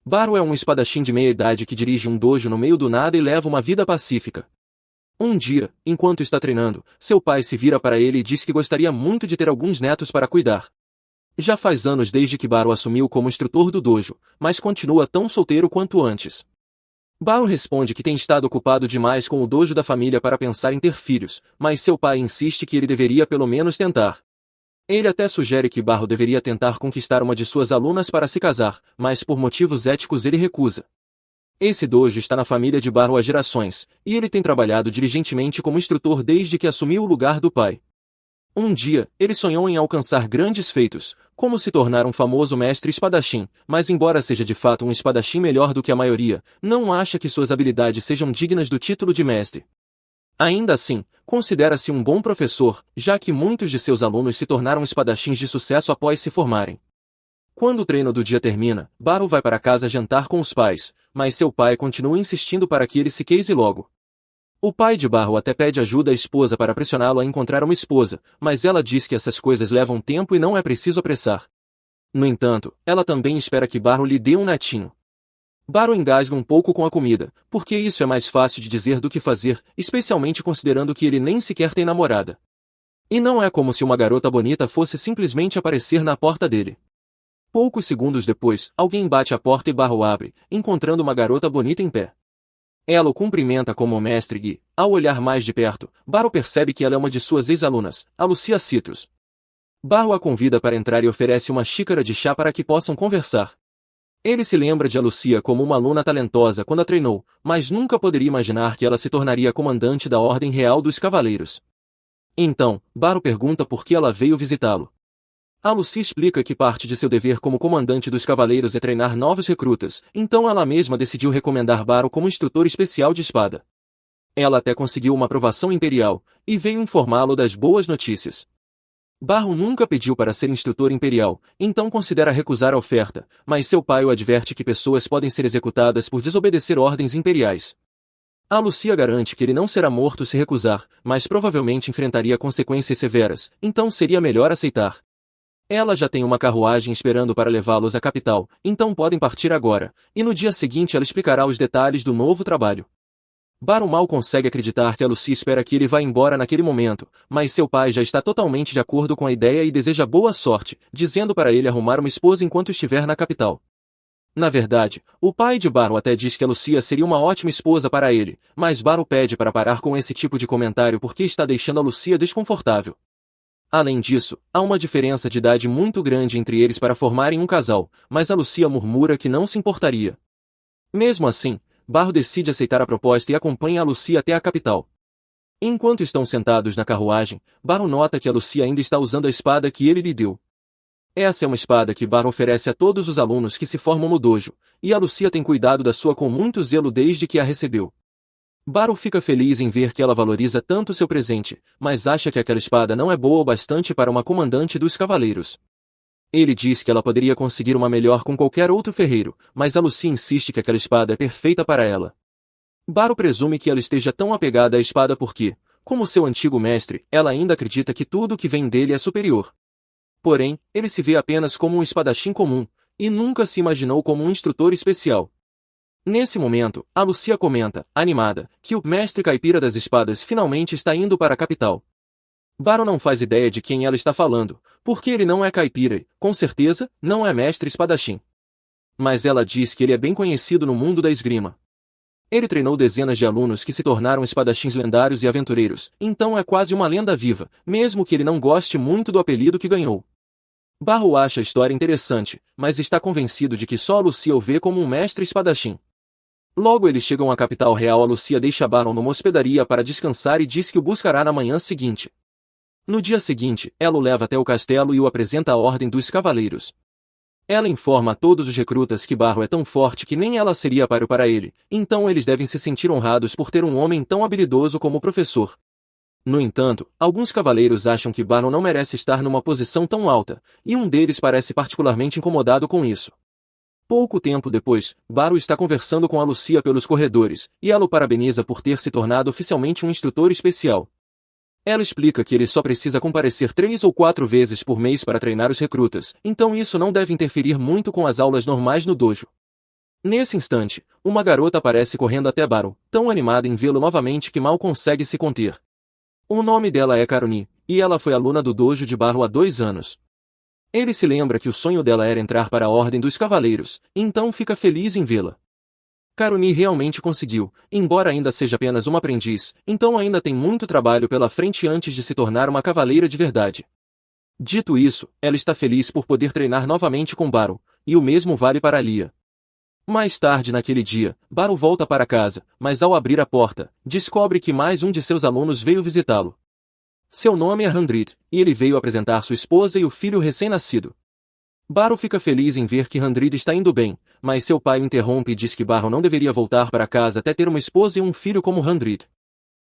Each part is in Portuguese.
Baru é um espadachim de meia-idade que dirige um dojo no meio do nada e leva uma vida pacífica. Um dia, enquanto está treinando, seu pai se vira para ele e diz que gostaria muito de ter alguns netos para cuidar. Já faz anos desde que Baru assumiu como instrutor do dojo, mas continua tão solteiro quanto antes. Baru responde que tem estado ocupado demais com o dojo da família para pensar em ter filhos, mas seu pai insiste que ele deveria pelo menos tentar. Ele até sugere que Baru deveria tentar conquistar uma de suas alunas para se casar, mas por motivos éticos ele recusa. Esse dojo está na família de Baru há gerações, e ele tem trabalhado diligentemente como instrutor desde que assumiu o lugar do pai. Um dia, ele sonhou em alcançar grandes feitos, como se tornar um famoso mestre espadachim, mas embora seja de fato um espadachim melhor do que a maioria, não acha que suas habilidades sejam dignas do título de mestre. Ainda assim, considera-se um bom professor, já que muitos de seus alunos se tornaram espadachins de sucesso após se formarem. Quando o treino do dia termina, Baru vai para casa jantar com os pais, mas seu pai continua insistindo para que ele se case logo. O pai de Baru até pede ajuda à esposa para pressioná-lo a encontrar uma esposa, mas ela diz que essas coisas levam tempo e não é preciso apressar. No entanto, ela também espera que Baru lhe dê um netinho. Baru engasga um pouco com a comida, porque isso é mais fácil de dizer do que fazer, especialmente considerando que ele nem sequer tem namorada. E não é como se uma garota bonita fosse simplesmente aparecer na porta dele. Poucos segundos depois, alguém bate a porta e Baru abre, encontrando uma garota bonita em pé. Ela o cumprimenta como mestre e, ao olhar mais de perto, Baru percebe que ela é uma de suas ex-alunas, a Lucia Citrus. Baru a convida para entrar e oferece uma xícara de chá para que possam conversar. Ele se lembra de Lucia como uma aluna talentosa quando a treinou, mas nunca poderia imaginar que ela se tornaria comandante da Ordem Real dos Cavaleiros. Então, Baru pergunta por que ela veio visitá-lo. A Lucia explica que parte de seu dever como comandante dos cavaleiros é treinar novos recrutas, então ela mesma decidiu recomendar Baru como instrutor especial de espada. Ela até conseguiu uma aprovação imperial, e veio informá-lo das boas notícias. Baru nunca pediu para ser instrutor imperial, então considera recusar a oferta, mas seu pai o adverte que pessoas podem ser executadas por desobedecer ordens imperiais. A Lucia garante que ele não será morto se recusar, mas provavelmente enfrentaria consequências severas, então seria melhor aceitar. Ela já tem uma carruagem esperando para levá-los à capital, então podem partir agora, e no dia seguinte ela explicará os detalhes do novo trabalho. Baru mal consegue acreditar que a Lucia espera que ele vá embora naquele momento, mas seu pai já está totalmente de acordo com a ideia e deseja boa sorte, dizendo para ele arrumar uma esposa enquanto estiver na capital. Na verdade, o pai de Baru até diz que a Lucia seria uma ótima esposa para ele, mas Baru pede para parar com esse tipo de comentário porque está deixando a Lucia desconfortável. Além disso, há uma diferença de idade muito grande entre eles para formarem um casal, mas a Lucia murmura que não se importaria. Mesmo assim, Baru decide aceitar a proposta e acompanha a Lucia até a capital. Enquanto estão sentados na carruagem, Baru nota que a Lucia ainda está usando a espada que ele lhe deu. Essa é uma espada que Baru oferece a todos os alunos que se formam no dojo, e a Lucia tem cuidado da sua com muito zelo desde que a recebeu. Baru fica feliz em ver que ela valoriza tanto seu presente, mas acha que aquela espada não é boa o bastante para uma comandante dos cavaleiros. Ele diz que ela poderia conseguir uma melhor com qualquer outro ferreiro, mas a Lucia insiste que aquela espada é perfeita para ela. Baru presume que ela esteja tão apegada à espada porque, como seu antigo mestre, ela ainda acredita que tudo que vem dele é superior. Porém, ele se vê apenas como um espadachim comum, e nunca se imaginou como um instrutor especial. Nesse momento, a Lucia comenta, animada, que o mestre caipira das espadas finalmente está indo para a capital. Baru não faz ideia de quem ela está falando, porque ele não é caipira e, com certeza, não é mestre espadachim. Mas ela diz que ele é bem conhecido no mundo da esgrima. Ele treinou dezenas de alunos que se tornaram espadachins lendários e aventureiros, então é quase uma lenda viva, mesmo que ele não goste muito do apelido que ganhou. Baru acha a história interessante, mas está convencido de que só a Lucia o vê como um mestre espadachim. Logo eles chegam à capital real. A Lucia deixa Baru numa hospedaria para descansar e diz que o buscará na manhã seguinte. No dia seguinte, ela o leva até o castelo e o apresenta à Ordem dos Cavaleiros. Ela informa a todos os recrutas que Baru é tão forte que nem ela seria páreo para ele, então eles devem se sentir honrados por ter um homem tão habilidoso como o professor. No entanto, alguns cavaleiros acham que Baru não merece estar numa posição tão alta, e um deles parece particularmente incomodado com isso. Pouco tempo depois, Baru está conversando com a Lucia pelos corredores, e ela o parabeniza por ter se tornado oficialmente um instrutor especial. Ela explica que ele só precisa comparecer 3 ou 4 vezes por mês para treinar os recrutas, então isso não deve interferir muito com as aulas normais no dojo. Nesse instante, uma garota aparece correndo até Baro, tão animada em vê-lo novamente que mal consegue se conter. O nome dela é Karuni, e ela foi aluna do dojo de Baro há 2 anos. Ele se lembra que o sonho dela era entrar para a Ordem dos Cavaleiros, então fica feliz em vê-la. Karuni realmente conseguiu, embora ainda seja apenas uma aprendiz, então ainda tem muito trabalho pela frente antes de se tornar uma cavaleira de verdade. Dito isso, ela está feliz por poder treinar novamente com Baro, e o mesmo vale para Lia. Mais tarde naquele dia, Baro volta para casa, mas ao abrir a porta, descobre que mais um de seus alunos veio visitá-lo. Seu nome é Handrid, e ele veio apresentar sua esposa e o filho recém-nascido. Baro fica feliz em ver que Handrid está indo bem, mas seu pai o interrompe e diz que Baro não deveria voltar para casa até ter uma esposa e um filho como Handrid.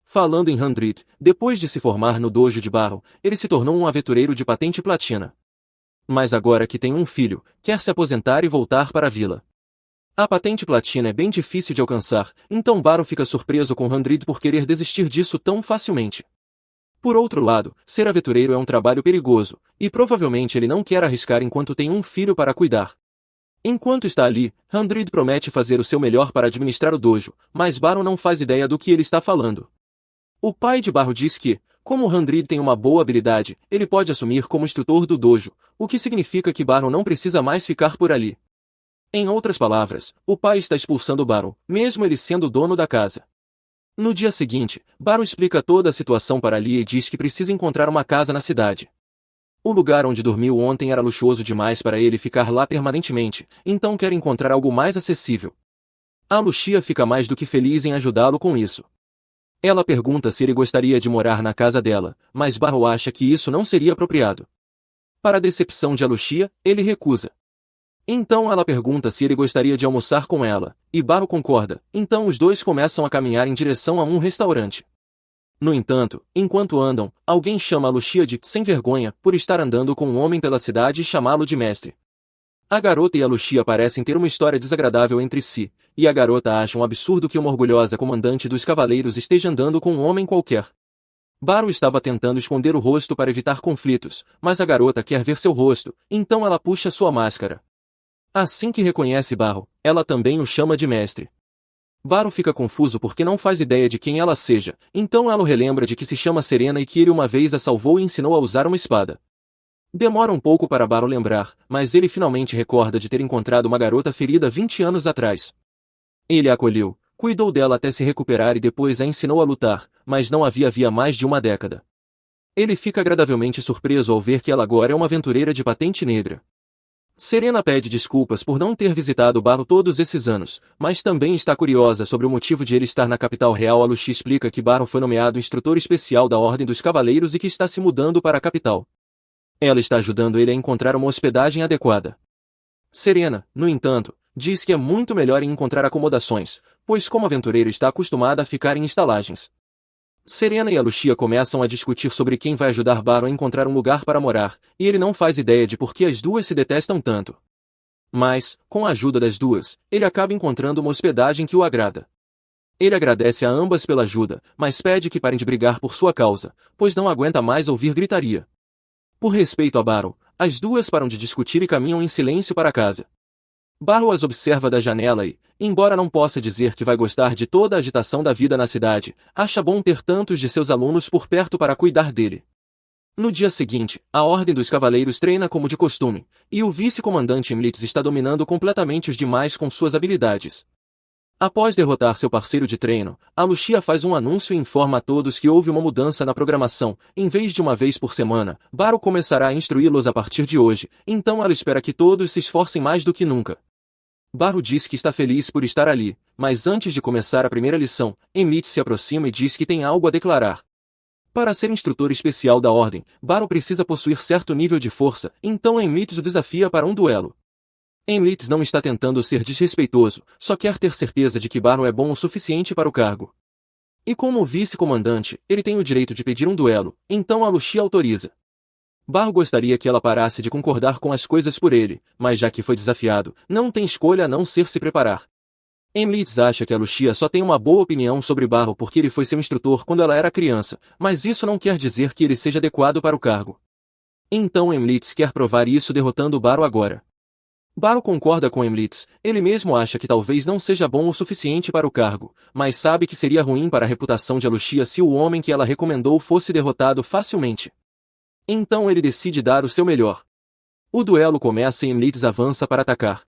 Falando em Handrid, depois de se formar no dojo de Baro, ele se tornou um aventureiro de patente platina. Mas agora que tem um filho, quer se aposentar e voltar para a vila. A patente platina é bem difícil de alcançar, então Baro fica surpreso com Handrid por querer desistir disso tão facilmente. Por outro lado, ser aventureiro é um trabalho perigoso, e provavelmente ele não quer arriscar enquanto tem um filho para cuidar. Enquanto está ali, Handrid promete fazer o seu melhor para administrar o dojo, mas Baro não faz ideia do que ele está falando. O pai de Baro diz que, como Handrid tem uma boa habilidade, ele pode assumir como instrutor do dojo, o que significa que Baro não precisa mais ficar por ali. Em outras palavras, o pai está expulsando Baro, mesmo ele sendo o dono da casa. No dia seguinte, Baro explica toda a situação para Lia e diz que precisa encontrar uma casa na cidade. O lugar onde dormiu ontem era luxuoso demais para ele ficar lá permanentemente, então quer encontrar algo mais acessível. A Lucia fica mais do que feliz em ajudá-lo com isso. Ela pergunta se ele gostaria de morar na casa dela, mas Baro acha que isso não seria apropriado. Para a decepção de Alucia, ele recusa. Então ela pergunta se ele gostaria de almoçar com ela, e Baro concorda, então os dois começam a caminhar em direção a um restaurante. No entanto, enquanto andam, alguém chama a Lucia de sem vergonha por estar andando com um homem pela cidade e chamá-lo de mestre. A garota e a Lucia parecem ter uma história desagradável entre si, e a garota acha um absurdo que uma orgulhosa comandante dos cavaleiros esteja andando com um homem qualquer. Baro estava tentando esconder o rosto para evitar conflitos, mas a garota quer ver seu rosto, então ela puxa sua máscara. Assim que reconhece Baro, ela também o chama de mestre. Baro fica confuso porque não faz ideia de quem ela seja, então ela o relembra de que se chama Serena e que ele uma vez a salvou e ensinou a usar uma espada. Demora um pouco para Baro lembrar, mas ele finalmente recorda de ter encontrado uma garota ferida 20 anos atrás. Ele a acolheu, cuidou dela até se recuperar e depois a ensinou a lutar, mas não havia mais de uma década. Ele fica agradavelmente surpreso ao ver que ela agora é uma aventureira de patente negra. Serena pede desculpas por não ter visitado Baro todos esses anos, mas também está curiosa sobre o motivo de ele estar na capital real. A Lucia explica que Baro foi nomeado instrutor especial da Ordem dos Cavaleiros e que está se mudando para a capital. Ela está ajudando ele a encontrar uma hospedagem adequada. Serena, no entanto, diz que é muito melhor em encontrar acomodações, pois como aventureiro está acostumada a ficar em estalagens. Serena e a Lucia começam a discutir sobre quem vai ajudar Baro a encontrar um lugar para morar, e ele não faz ideia de por que as duas se detestam tanto. Mas, com a ajuda das duas, ele acaba encontrando uma hospedagem que o agrada. Ele agradece a ambas pela ajuda, mas pede que parem de brigar por sua causa, pois não aguenta mais ouvir gritaria. Por respeito a Baro, as duas param de discutir e caminham em silêncio para casa. Baro as observa da janela e, embora não possa dizer que vai gostar de toda a agitação da vida na cidade, acha bom ter tantos de seus alunos por perto para cuidar dele. No dia seguinte, a Ordem dos Cavaleiros treina como de costume, e o vice-comandante Imlitz está dominando completamente os demais com suas habilidades. Após derrotar seu parceiro de treino, a Lucia faz um anúncio e informa a todos que houve uma mudança na programação. Em vez de uma vez por semana, Baro começará a instruí-los a partir de hoje, então ela espera que todos se esforcem mais do que nunca. Baro diz que está feliz por estar ali, mas antes de começar a primeira lição, Imlitz se aproxima e diz que tem algo a declarar. Para ser instrutor especial da Ordem, Baro precisa possuir certo nível de força, então Imlitz o desafia para um duelo. Imlitz não está tentando ser desrespeitoso, só quer ter certeza de que Baro é bom o suficiente para o cargo. E como vice-comandante, ele tem o direito de pedir um duelo, então a Lucia autoriza. Baro gostaria que ela parasse de concordar com as coisas por ele, mas já que foi desafiado, não tem escolha a não ser se preparar. Imlitz acha que a Lucia só tem uma boa opinião sobre Baro porque ele foi seu instrutor quando ela era criança, mas isso não quer dizer que ele seja adequado para o cargo. Então Imlitz quer provar isso derrotando Baro agora. Baro concorda com Emlitz, ele mesmo acha que talvez não seja bom o suficiente para o cargo, mas sabe que seria ruim para a reputação de Alushia se o homem que ela recomendou fosse derrotado facilmente. Então ele decide dar o seu melhor. O duelo começa e Emlitz avança para atacar.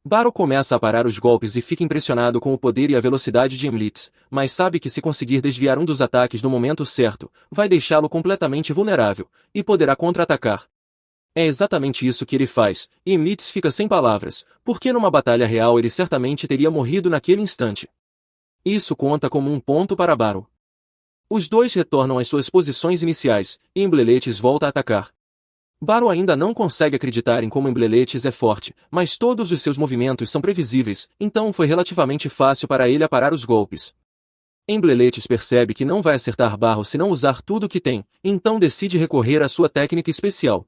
Baro começa a parar os golpes e fica impressionado com o poder e a velocidade de Emlitz, mas sabe que se conseguir desviar um dos ataques no momento certo, vai deixá-lo completamente vulnerável, e poderá contra-atacar. É exatamente isso que ele faz, e Emlitz fica sem palavras, porque numa batalha real ele certamente teria morrido naquele instante. Isso conta como um ponto para Baro. Os dois retornam às suas posições iniciais, e Embleletes volta a atacar. Baro ainda não consegue acreditar em como Embleletes é forte, mas todos os seus movimentos são previsíveis, então foi relativamente fácil para ele aparar os golpes. Embleletes percebe que não vai acertar Baro se não usar tudo o que tem, então decide recorrer à sua técnica especial.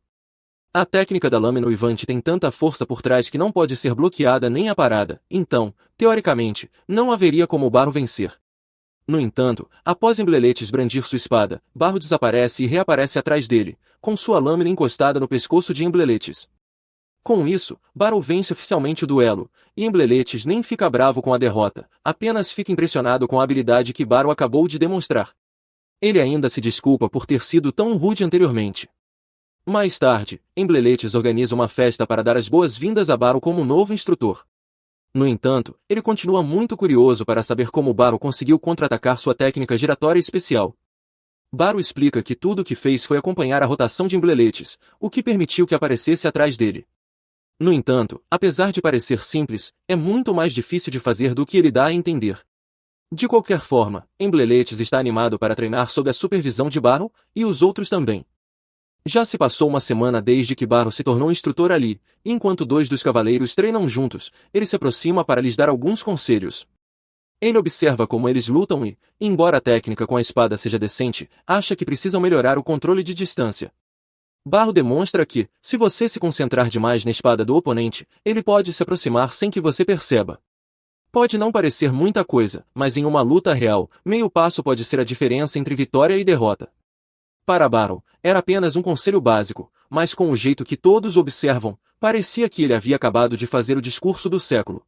A técnica da lâmina uivante tem tanta força por trás que não pode ser bloqueada nem aparada, então, teoricamente, não haveria como Baro vencer. No entanto, após Embleletes brandir sua espada, Baro desaparece e reaparece atrás dele, com sua lâmina encostada no pescoço de Embleletes. Com isso, Baro vence oficialmente o duelo, e Embleletes nem fica bravo com a derrota, apenas fica impressionado com a habilidade que Baro acabou de demonstrar. Ele ainda se desculpa por ter sido tão rude anteriormente. Mais tarde, Embleletes organiza uma festa para dar as boas-vindas a Baro como novo instrutor. No entanto, ele continua muito curioso para saber como Baro conseguiu contra-atacar sua técnica giratória especial. Baro explica que tudo o que fez foi acompanhar a rotação de Embleletes, o que permitiu que aparecesse atrás dele. No entanto, apesar de parecer simples, é muito mais difícil de fazer do que ele dá a entender. De qualquer forma, Embleletes está animado para treinar sob a supervisão de Baro, e os outros também. Já se passou uma semana desde que Baro se tornou instrutor ali, e enquanto dois dos cavaleiros treinam juntos, ele se aproxima para lhes dar alguns conselhos. Ele observa como eles lutam e, embora a técnica com a espada seja decente, acha que precisam melhorar o controle de distância. Baro demonstra que, se você se concentrar demais na espada do oponente, ele pode se aproximar sem que você perceba. Pode não parecer muita coisa, mas em uma luta real, meio passo pode ser a diferença entre vitória e derrota. Para Baro, era apenas um conselho básico, mas com o jeito que todos observam, parecia que ele havia acabado de fazer o discurso do século.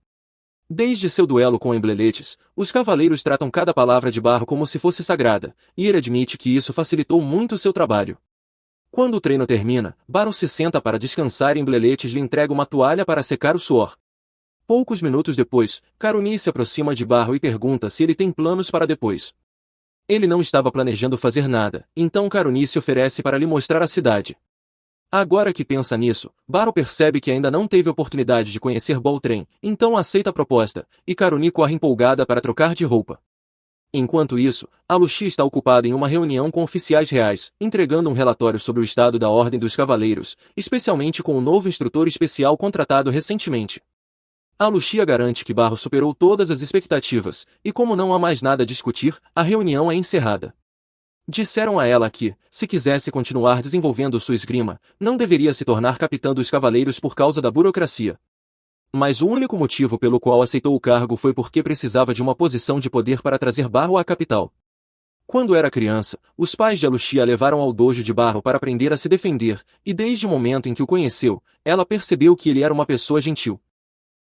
Desde seu duelo com Embleletes, os cavaleiros tratam cada palavra de Baro como se fosse sagrada, e ele admite que isso facilitou muito seu trabalho. Quando o treino termina, Baro se senta para descansar e Embleletes lhe entrega uma toalha para secar o suor. Poucos minutos depois, Karuni se aproxima de Baro e pergunta se ele tem planos para depois. Ele não estava planejando fazer nada, então Karuni se oferece para lhe mostrar a cidade. Agora que pensa nisso, Baro percebe que ainda não teve oportunidade de conhecer Baltrem, então aceita a proposta, e Karuni corre empolgada para trocar de roupa. Enquanto isso, Alushia está ocupada em uma reunião com oficiais reais, entregando um relatório sobre o estado da Ordem dos Cavaleiros, especialmente com o novo instrutor especial contratado recentemente. Alushia garante que Baro superou todas as expectativas, e como não há mais nada a discutir, a reunião é encerrada. Disseram a ela que, se quisesse continuar desenvolvendo sua esgrima, não deveria se tornar capitã dos cavaleiros por causa da burocracia. Mas o único motivo pelo qual aceitou o cargo foi porque precisava de uma posição de poder para trazer Baro à capital. Quando era criança, os pais de Alushia a levaram ao dojo de Baro para aprender a se defender, e desde o momento em que o conheceu, ela percebeu que ele era uma pessoa gentil.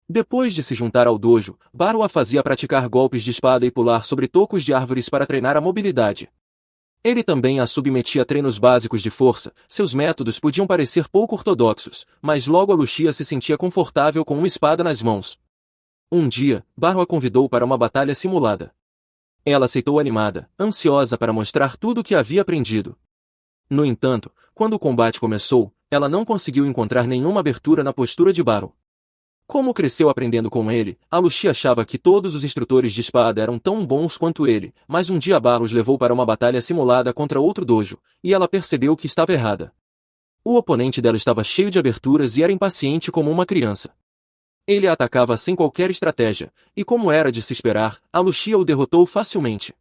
Depois de se juntar ao dojo, Baro a fazia praticar golpes de espada e pular sobre tocos de árvores para treinar a mobilidade. Ele também a submetia a treinos básicos de força, seus métodos podiam parecer pouco ortodoxos, mas logo Alushia se sentia confortável com uma espada nas mãos. Um dia, Baro a convidou para uma batalha simulada. Ela aceitou animada, ansiosa para mostrar tudo o que havia aprendido. No entanto, quando o combate começou, ela não conseguiu encontrar nenhuma abertura na postura de Baro. Como cresceu aprendendo com ele, Alushia achava que todos os instrutores de espada eram tão bons quanto ele, mas um dia Baro os levou para uma batalha simulada contra outro dojo, e ela percebeu que estava errada. O oponente dela estava cheio de aberturas e era impaciente como uma criança. Ele a atacava sem qualquer estratégia, e como era de se esperar, Alushia o derrotou facilmente.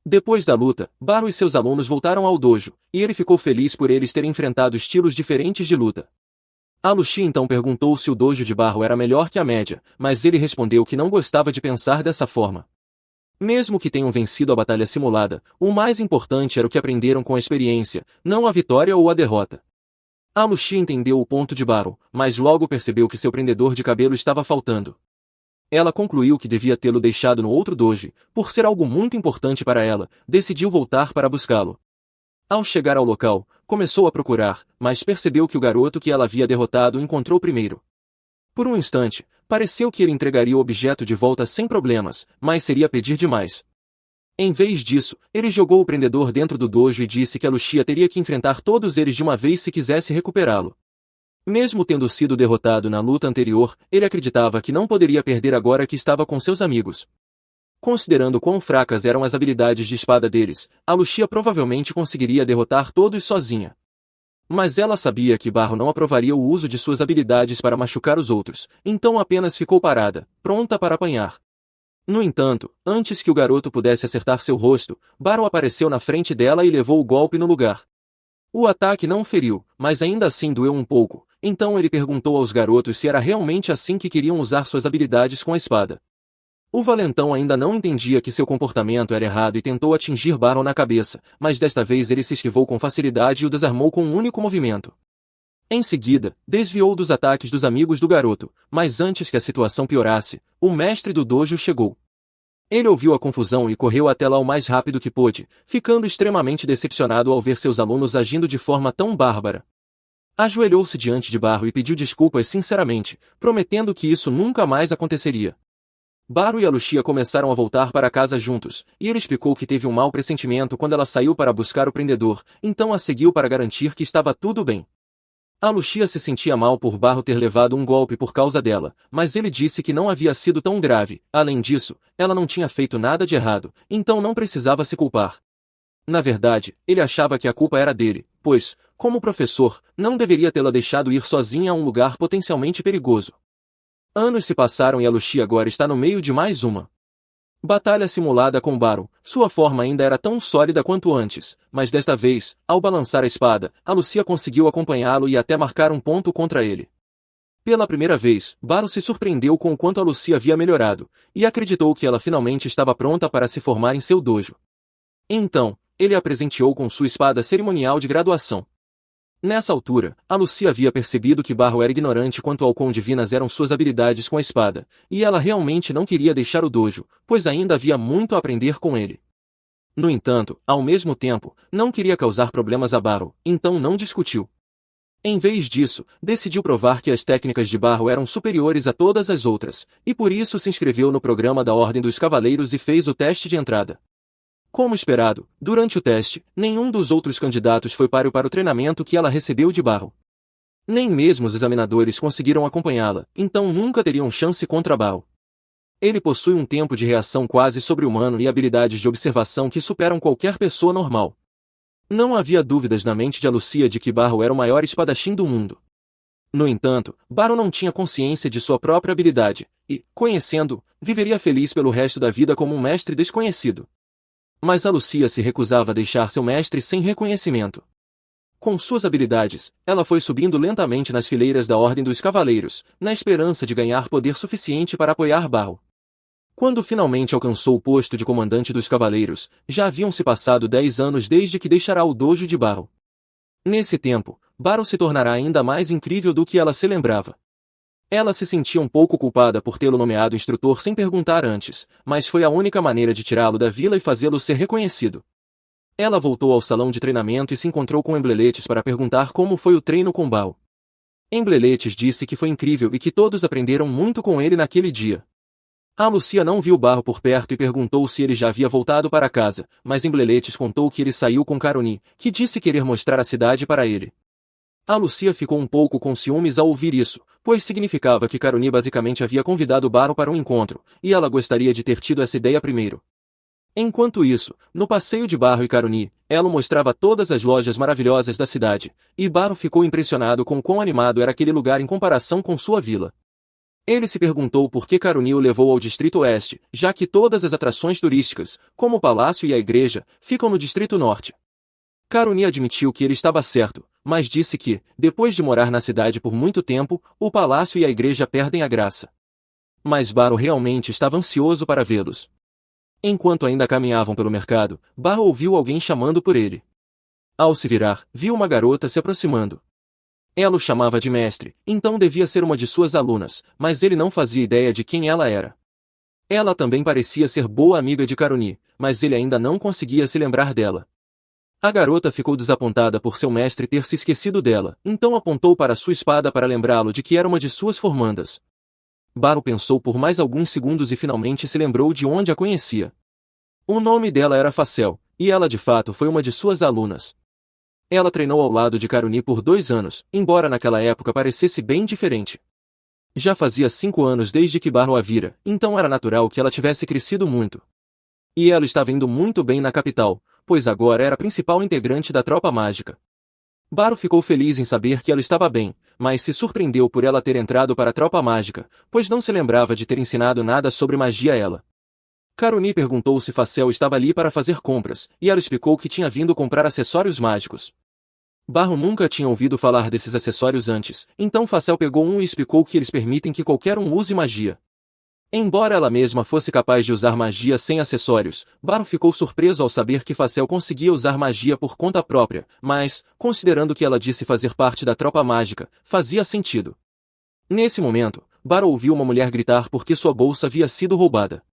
Depois da luta, Baro e seus alunos voltaram ao dojo, e ele ficou feliz por eles terem enfrentado estilos diferentes de luta. Alushia então perguntou se o dojo de Baro era melhor que a média, mas ele respondeu que não gostava de pensar dessa forma. Mesmo que tenham vencido a batalha simulada, o mais importante era o que aprenderam com a experiência, não a vitória ou a derrota. Lucia entendeu o ponto de Barrow, mas logo percebeu que seu prendedor de cabelo estava faltando. Ela concluiu que devia tê-lo deixado no outro dojo, por ser algo muito importante para ela, decidiu voltar para buscá-lo. Ao chegar ao local, começou a procurar, mas percebeu que o garoto que ela havia derrotado encontrou primeiro. Por um instante, pareceu que ele entregaria o objeto de volta sem problemas, mas seria pedir demais. Em vez disso, ele jogou o prendedor dentro do dojo e disse que a Lucia teria que enfrentar todos eles de uma vez se quisesse recuperá-lo. Mesmo tendo sido derrotado na luta anterior, ele acreditava que não poderia perder agora que estava com seus amigos. Considerando quão fracas eram as habilidades de espada deles, a Lucia provavelmente conseguiria derrotar todos sozinha. Mas ela sabia que Barrow não aprovaria o uso de suas habilidades para machucar os outros, então apenas ficou parada, pronta para apanhar. No entanto, antes que o garoto pudesse acertar seu rosto, Barrow apareceu na frente dela e levou o golpe no lugar. O ataque não feriu, mas ainda assim doeu um pouco, então ele perguntou aos garotos se era realmente assim que queriam usar suas habilidades com a espada. O valentão ainda não entendia que seu comportamento era errado e tentou atingir Barrow na cabeça, mas desta vez ele se esquivou com facilidade e o desarmou com um único movimento. Em seguida, desviou dos ataques dos amigos do garoto, mas antes que a situação piorasse, o mestre do dojo chegou. Ele ouviu a confusão e correu até lá o mais rápido que pôde, ficando extremamente decepcionado ao ver seus alunos agindo de forma tão bárbara. Ajoelhou-se diante de Barrow e pediu desculpas sinceramente, prometendo que isso nunca mais aconteceria. Barrow e a Lucia começaram a voltar para casa juntos, e ele explicou que teve um mau pressentimento quando ela saiu para buscar o prendedor, então a seguiu para garantir que estava tudo bem. A Lucia se sentia mal por Barrow ter levado um golpe por causa dela, mas ele disse que não havia sido tão grave. Além disso, ela não tinha feito nada de errado, então não precisava se culpar. Na verdade, ele achava que a culpa era dele, pois, como professor, não deveria tê-la deixado ir sozinha a um lugar potencialmente perigoso. Anos se passaram e a Lucia agora está no meio de mais uma batalha simulada com Barrow. Sua forma ainda era tão sólida quanto antes, mas desta vez, ao balançar a espada, a Lucia conseguiu acompanhá-lo e até marcar um ponto contra ele. Pela primeira vez, Barrow se surpreendeu com o quanto a Lucia havia melhorado, e acreditou que ela finalmente estava pronta para se formar em seu dojo. Então, ele a presenteou com sua espada cerimonial de graduação. Nessa altura, a Lucia havia percebido que Barrow era ignorante quanto ao quão divinas eram suas habilidades com a espada, e ela realmente não queria deixar o dojo, pois ainda havia muito a aprender com ele. No entanto, ao mesmo tempo, não queria causar problemas a Barrow, então não discutiu. Em vez disso, decidiu provar que as técnicas de Barrow eram superiores a todas as outras, e por isso se inscreveu no programa da Ordem dos Cavaleiros e fez o teste de entrada. Como esperado, durante o teste, nenhum dos outros candidatos foi páreo para o treinamento que ela recebeu de Barrow. Nem mesmo os examinadores conseguiram acompanhá-la, então nunca teriam chance contra Barrow. Ele possui um tempo de reação quase sobre-humano e habilidades de observação que superam qualquer pessoa normal. Não havia dúvidas na mente de Lucia de que Barrow era o maior espadachim do mundo. No entanto, Barrow não tinha consciência de sua própria habilidade, e, conhecendo-o, viveria feliz pelo resto da vida como um mestre desconhecido. Mas a Lucia se recusava a deixar seu mestre sem reconhecimento. Com suas habilidades, ela foi subindo lentamente nas fileiras da Ordem dos Cavaleiros, na esperança de ganhar poder suficiente para apoiar Barrow. Quando finalmente alcançou o posto de comandante dos Cavaleiros, já haviam se passado 10 anos desde que deixará o dojo de Barrow. Nesse tempo, Barrow se tornará ainda mais incrível do que ela se lembrava. Ela se sentia um pouco culpada por tê-lo nomeado instrutor sem perguntar antes, mas foi a única maneira de tirá-lo da vila e fazê-lo ser reconhecido. Ela voltou ao salão de treinamento e se encontrou com Embleletes para perguntar como foi o treino com Barrow. Embleletes disse que foi incrível e que todos aprenderam muito com ele naquele dia. A Lucia não viu Barrow por perto e perguntou se ele já havia voltado para casa, mas Embleletes contou que ele saiu com Caroni, que disse querer mostrar a cidade para ele. A Lucia ficou um pouco com ciúmes ao ouvir isso, pois significava que Caroni basicamente havia convidado Barrow para um encontro, e ela gostaria de ter tido essa ideia primeiro. Enquanto isso, no passeio de Barrow e Caroni, ela mostrava todas as lojas maravilhosas da cidade, e Barrow ficou impressionado com quão animado era aquele lugar em comparação com sua vila. Ele se perguntou por que Caroni o levou ao Distrito Oeste, já que todas as atrações turísticas, como o palácio e a igreja, ficam no Distrito Norte. Caroni admitiu que ele estava certo, mas disse que, depois de morar na cidade por muito tempo, o palácio e a igreja perdem a graça. Mas Barrow realmente estava ansioso para vê-los. Enquanto ainda caminhavam pelo mercado, Barrow ouviu alguém chamando por ele. Ao se virar, viu uma garota se aproximando. Ela o chamava de mestre, então devia ser uma de suas alunas, mas ele não fazia ideia de quem ela era. Ela também parecia ser boa amiga de Karuni, mas ele ainda não conseguia se lembrar dela. A garota ficou desapontada por seu mestre ter se esquecido dela, então apontou para sua espada para lembrá-lo de que era uma de suas formandas. Baru pensou por mais alguns segundos e finalmente se lembrou de onde a conhecia. O nome dela era Facel, e ela de fato foi uma de suas alunas. Ela treinou ao lado de Karuni por 2 anos, embora naquela época parecesse bem diferente. Já fazia 5 anos desde que Baru a vira, então era natural que ela tivesse crescido muito. E ela estava indo muito bem na capital, pois agora era a principal integrante da tropa mágica. Baru ficou feliz em saber que ela estava bem, mas se surpreendeu por ela ter entrado para a tropa mágica, pois não se lembrava de ter ensinado nada sobre magia a ela. Karuni perguntou se Facel estava ali para fazer compras, e ela explicou que tinha vindo comprar acessórios mágicos. Baru nunca tinha ouvido falar desses acessórios antes, então Facel pegou um e explicou que eles permitem que qualquer um use magia. Embora ela mesma fosse capaz de usar magia sem acessórios, Baru ficou surpreso ao saber que Facel conseguia usar magia por conta própria, mas, considerando que ela disse fazer parte da tropa mágica, fazia sentido. Nesse momento, Baru ouviu uma mulher gritar porque sua bolsa havia sido roubada.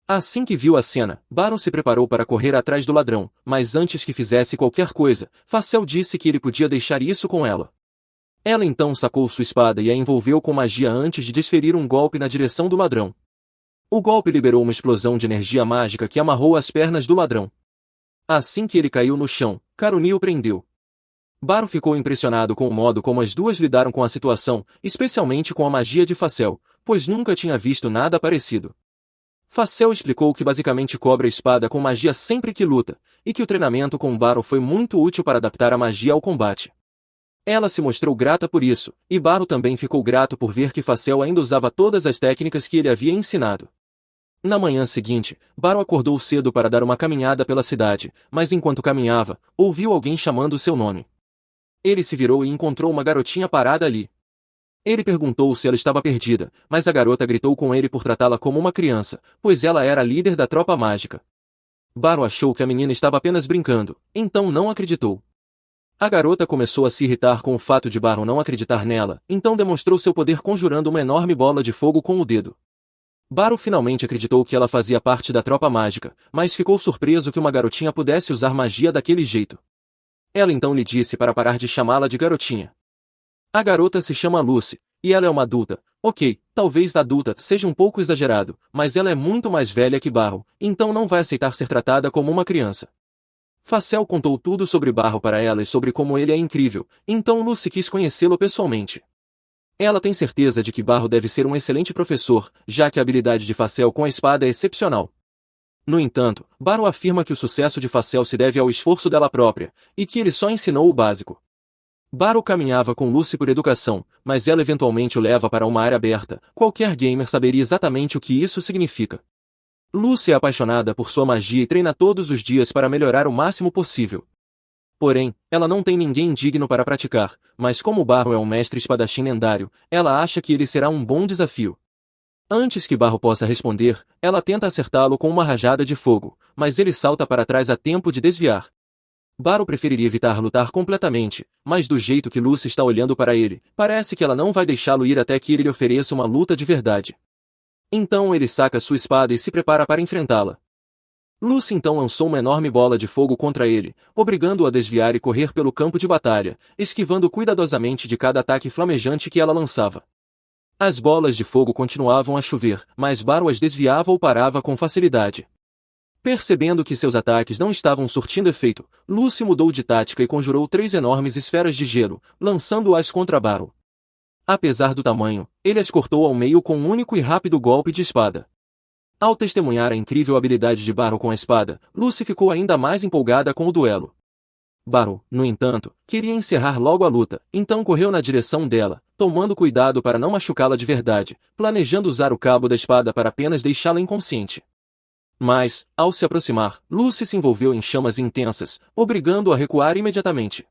Assim que viu a cena, Baru se preparou para correr atrás do ladrão, mas antes que fizesse qualquer coisa, Facel disse que ele podia deixar isso com ela. Ela então sacou sua espada e a envolveu com magia antes de desferir um golpe na direção do ladrão. O golpe liberou uma explosão de energia mágica que amarrou as pernas do ladrão. Assim que ele caiu no chão, Karuni o prendeu. Baru ficou impressionado com o modo como as duas lidaram com a situação, especialmente com a magia de Facel, pois nunca tinha visto nada parecido. Facel explicou que basicamente cobre a espada com magia sempre que luta, e que o treinamento com Baru foi muito útil para adaptar a magia ao combate. Ela se mostrou grata por isso, e Baru também ficou grato por ver que Facel ainda usava todas as técnicas que ele havia ensinado. Na manhã seguinte, Baru acordou cedo para dar uma caminhada pela cidade, mas enquanto caminhava, ouviu alguém chamando seu nome. Ele se virou e encontrou uma garotinha parada ali. Ele perguntou se ela estava perdida, mas a garota gritou com ele por tratá-la como uma criança, pois ela era a líder da tropa mágica. Baru achou que a menina estava apenas brincando, então não acreditou. A garota começou a se irritar com o fato de Baru não acreditar nela, então demonstrou seu poder conjurando uma enorme bola de fogo com o dedo. Baru finalmente acreditou que ela fazia parte da tropa mágica, mas ficou surpreso que uma garotinha pudesse usar magia daquele jeito. Ela então lhe disse para parar de chamá-la de garotinha. A garota se chama Lucy, e ela é uma adulta. Ok, talvez adulta seja um pouco exagerado, mas ela é muito mais velha que Baru, então não vai aceitar ser tratada como uma criança. Facel contou tudo sobre Baru para ela e sobre como ele é incrível, então Lucy quis conhecê-lo pessoalmente. Ela tem certeza de que Baru deve ser um excelente professor, já que a habilidade de Facel com a espada é excepcional. No entanto, Baru afirma que o sucesso de Facel se deve ao esforço dela própria, e que ele só ensinou o básico. Baru caminhava com Lucy por educação, mas ela eventualmente o leva para uma área aberta. Qualquer gamer saberia exatamente o que isso significa. Lucy é apaixonada por sua magia e treina todos os dias para melhorar o máximo possível. Porém, ela não tem ninguém digno para praticar, mas como Baru é um mestre espadachim lendário, ela acha que ele será um bom desafio. Antes que Baru possa responder, ela tenta acertá-lo com uma rajada de fogo, mas ele salta para trás a tempo de desviar. Baru preferiria evitar lutar completamente, mas do jeito que Lucy está olhando para ele, parece que ela não vai deixá-lo ir até que ele lhe ofereça uma luta de verdade. Então ele saca sua espada e se prepara para enfrentá-la. Lucy então lançou uma enorme bola de fogo contra ele, obrigando-o a desviar e correr pelo campo de batalha, esquivando cuidadosamente de cada ataque flamejante que ela lançava. As bolas de fogo continuavam a chover, mas Baru as desviava ou parava com facilidade. Percebendo que seus ataques não estavam surtindo efeito, Lucy mudou de tática e conjurou 3 enormes esferas de gelo, lançando-as contra Baru. Apesar do tamanho, ele as cortou ao meio com um único e rápido golpe de espada. Ao testemunhar a incrível habilidade de Baru com a espada, Lucy ficou ainda mais empolgada com o duelo. Baru, no entanto, queria encerrar logo a luta, então correu na direção dela, tomando cuidado para não machucá-la de verdade, planejando usar o cabo da espada para apenas deixá-la inconsciente. Mas, ao se aproximar, Lucy se envolveu em chamas intensas, obrigando-o a recuar imediatamente.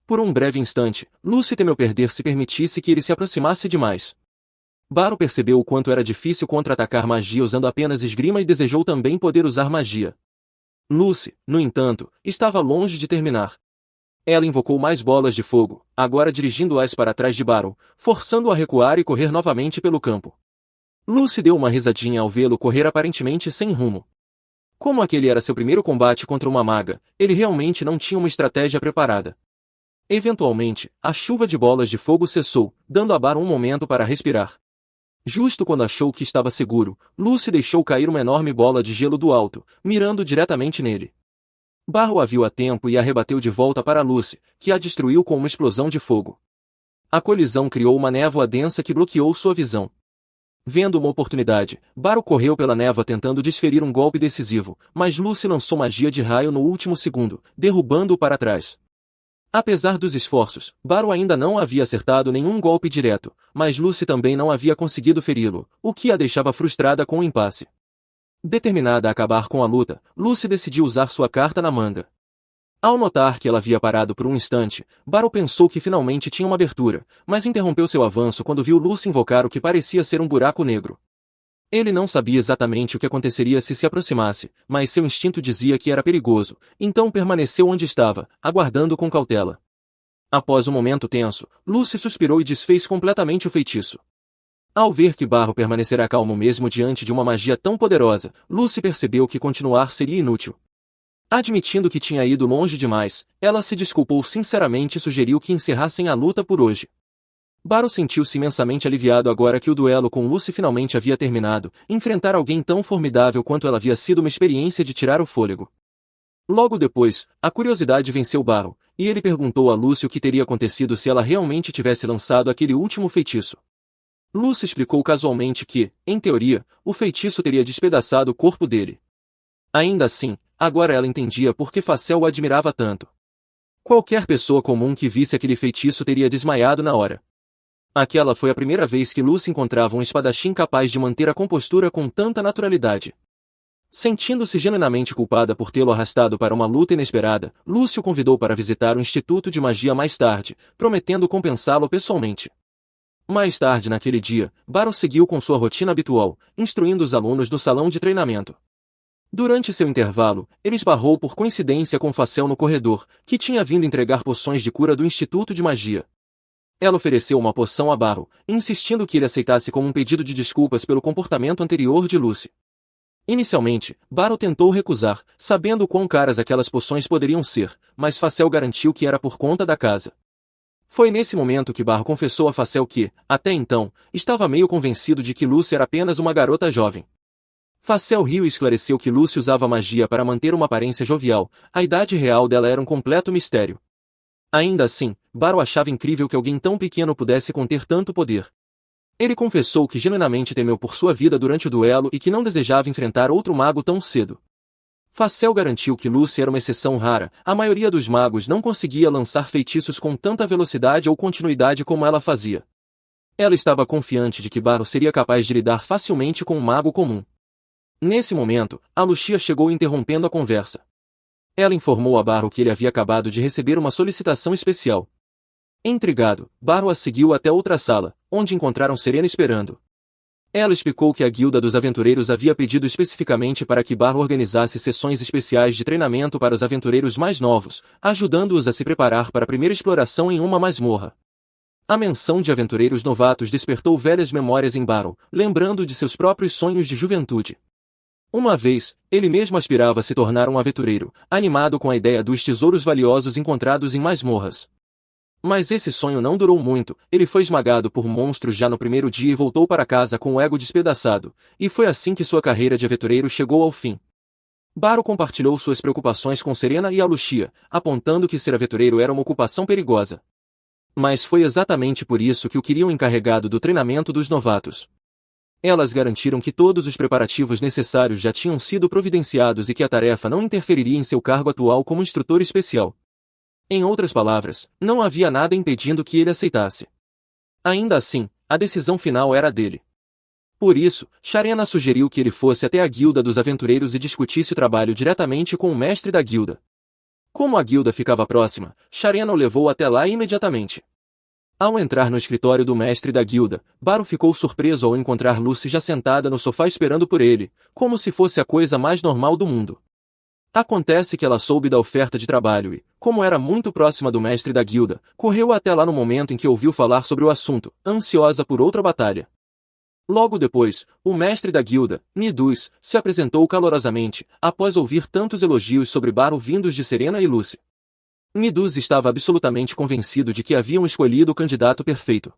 Por um breve instante, Lucy temeu perder se permitisse que ele se aproximasse demais. Baru percebeu o quanto era difícil contra-atacar magia usando apenas esgrima e desejou também poder usar magia. Lucy, no entanto, estava longe de terminar. Ela invocou mais bolas de fogo, agora dirigindo-as para trás de Barrow, forçando-o a recuar e correr novamente pelo campo. Lucy deu uma risadinha ao vê-lo correr aparentemente sem rumo. Como aquele era seu primeiro combate contra uma maga, ele realmente não tinha uma estratégia preparada. Eventualmente, a chuva de bolas de fogo cessou, dando a Barrow um momento para respirar. Justo quando achou que estava seguro, Lucy deixou cair uma enorme bola de gelo do alto, mirando diretamente nele. Barrow a viu a tempo e a rebateu de volta para Lucy, que a destruiu com uma explosão de fogo. A colisão criou uma névoa densa que bloqueou sua visão. Vendo uma oportunidade, Barrow correu pela névoa tentando desferir um golpe decisivo, mas Lucy lançou magia de raio no último segundo, derrubando-o para trás. Apesar dos esforços, Barrow ainda não havia acertado nenhum golpe direto, mas Lucy também não havia conseguido feri-lo, o que a deixava frustrada com o impasse. Determinada a acabar com a luta, Lucy decidiu usar sua carta na manga. Ao notar que ela havia parado por um instante, Barrow pensou que finalmente tinha uma abertura, mas interrompeu seu avanço quando viu Lucy invocar o que parecia ser um buraco negro. Ele não sabia exatamente o que aconteceria se aproximasse, mas seu instinto dizia que era perigoso, então permaneceu onde estava, aguardando com cautela. Após um momento tenso, Lucy suspirou e desfez completamente o feitiço. Ao ver que Barrow permanecerá calmo mesmo diante de uma magia tão poderosa, Lucy percebeu que continuar seria inútil. Admitindo que tinha ido longe demais, ela se desculpou sinceramente e sugeriu que encerrassem a luta por hoje. Barrow sentiu-se imensamente aliviado agora que o duelo com Lucy finalmente havia terminado. Enfrentar alguém tão formidável quanto ela havia sido uma experiência de tirar o fôlego. Logo depois, a curiosidade venceu Barrow, e ele perguntou a Lucy o que teria acontecido se ela realmente tivesse lançado aquele último feitiço. Lucy explicou casualmente que, em teoria, o feitiço teria despedaçado o corpo dele. Ainda assim, agora ela entendia por que Facel o admirava tanto. Qualquer pessoa comum que visse aquele feitiço teria desmaiado na hora. Aquela foi a primeira vez que Lucy encontrava um espadachim capaz de manter a compostura com tanta naturalidade. Sentindo-se genuinamente culpada por tê-lo arrastado para uma luta inesperada, Lucy o convidou para visitar o Instituto de Magia mais tarde, prometendo compensá-lo pessoalmente. Mais tarde naquele dia, Barrow seguiu com sua rotina habitual, instruindo os alunos no salão de treinamento. Durante seu intervalo, ele esbarrou por coincidência com Facel no corredor, que tinha vindo entregar poções de cura do Instituto de Magia. Ela ofereceu uma poção a Barrow, insistindo que ele aceitasse como um pedido de desculpas pelo comportamento anterior de Lucy. Inicialmente, Barrow tentou recusar, sabendo quão caras aquelas poções poderiam ser, mas Facel garantiu que era por conta da casa. Foi nesse momento que Barrow confessou a Facel que, até então, estava meio convencido de que Lucy era apenas uma garota jovem. Facel riu e esclareceu que Lucy usava magia para manter uma aparência jovial, a idade real dela era um completo mistério. Ainda assim, Barrow achava incrível que alguém tão pequeno pudesse conter tanto poder. Ele confessou que genuinamente temeu por sua vida durante o duelo e que não desejava enfrentar outro mago tão cedo. Facel garantiu que Lucy era uma exceção rara, a maioria dos magos não conseguia lançar feitiços com tanta velocidade ou continuidade como ela fazia. Ela estava confiante de que Barrow seria capaz de lidar facilmente com um mago comum. Nesse momento, a Lucia chegou interrompendo a conversa. Ela informou a Barrow que ele havia acabado de receber uma solicitação especial. Intrigado, Barrow a seguiu até outra sala, onde encontraram Serena esperando. Ela explicou que a Guilda dos Aventureiros havia pedido especificamente para que Barrow organizasse sessões especiais de treinamento para os aventureiros mais novos, ajudando-os a se preparar para a primeira exploração em uma masmorra. A menção de aventureiros novatos despertou velhas memórias em Barrow, lembrando de seus próprios sonhos de juventude. Uma vez, ele mesmo aspirava a se tornar um aventureiro, animado com a ideia dos tesouros valiosos encontrados em masmorras. Mas esse sonho não durou muito, ele foi esmagado por monstros já no primeiro dia e voltou para casa com o ego despedaçado, e foi assim que sua carreira de aventureiro chegou ao fim. Barrow compartilhou suas preocupações com Serena e a Lucia, apontando que ser aventureiro era uma ocupação perigosa. Mas foi exatamente por isso que o queriam encarregado do treinamento dos novatos. Elas garantiram que todos os preparativos necessários já tinham sido providenciados e que a tarefa não interferiria em seu cargo atual como instrutor especial. Em outras palavras, não havia nada impedindo que ele aceitasse. Ainda assim, a decisão final era dele. Por isso, Sharena sugeriu que ele fosse até a Guilda dos Aventureiros e discutisse o trabalho diretamente com o mestre da guilda. Como a guilda ficava próxima, Sharena o levou até lá imediatamente. Ao entrar no escritório do mestre da guilda, Barrow ficou surpreso ao encontrar Lucy já sentada no sofá esperando por ele, como se fosse a coisa mais normal do mundo. Acontece que ela soube da oferta de trabalho e, como era muito próxima do mestre da guilda, correu até lá no momento em que ouviu falar sobre o assunto, ansiosa por outra batalha. Logo depois, o mestre da guilda, Nidus, se apresentou calorosamente, após ouvir tantos elogios sobre Baru vindos de Serena e Lucy. Nidus estava absolutamente convencido de que haviam escolhido o candidato perfeito.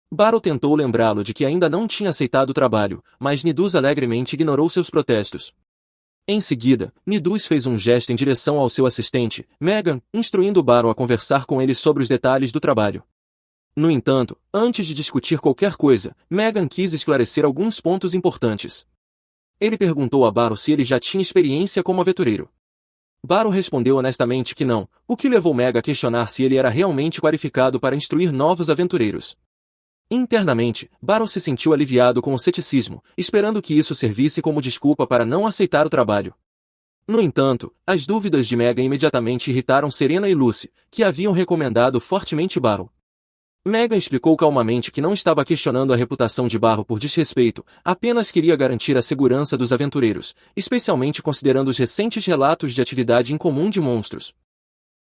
Baru tentou lembrá-lo de que ainda não tinha aceitado o trabalho, mas Nidus alegremente ignorou seus protestos. Em seguida, Nidus fez um gesto em direção ao seu assistente, Megan, instruindo Baru a conversar com ele sobre os detalhes do trabalho. No entanto, antes de discutir qualquer coisa, Megan quis esclarecer alguns pontos importantes. Ele perguntou a Baru se ele já tinha experiência como aventureiro. Baru respondeu honestamente que não, o que levou Megan a questionar se ele era realmente qualificado para instruir novos aventureiros. Internamente, Baru se sentiu aliviado com o ceticismo, esperando que isso servisse como desculpa para não aceitar o trabalho. No entanto, as dúvidas de Megan imediatamente irritaram Serena e Lucy, que haviam recomendado fortemente Baru. Megan explicou calmamente que não estava questionando a reputação de Baru por desrespeito, apenas queria garantir a segurança dos aventureiros, especialmente considerando os recentes relatos de atividade incomum de monstros.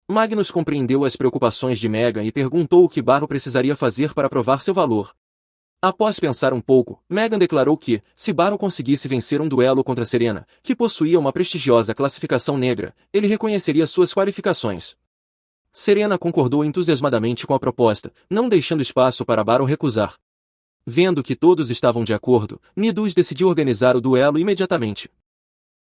Magnus compreendeu as preocupações de Megan e perguntou o que Baru precisaria fazer para provar seu valor. Após pensar um pouco, Megan declarou que, se Baru conseguisse vencer um duelo contra Serena, que possuía uma prestigiosa classificação negra, ele reconheceria suas qualificações. Serena concordou entusiasmadamente com a proposta, não deixando espaço para Baru recusar. Vendo que todos estavam de acordo, Nidus decidiu organizar o duelo imediatamente.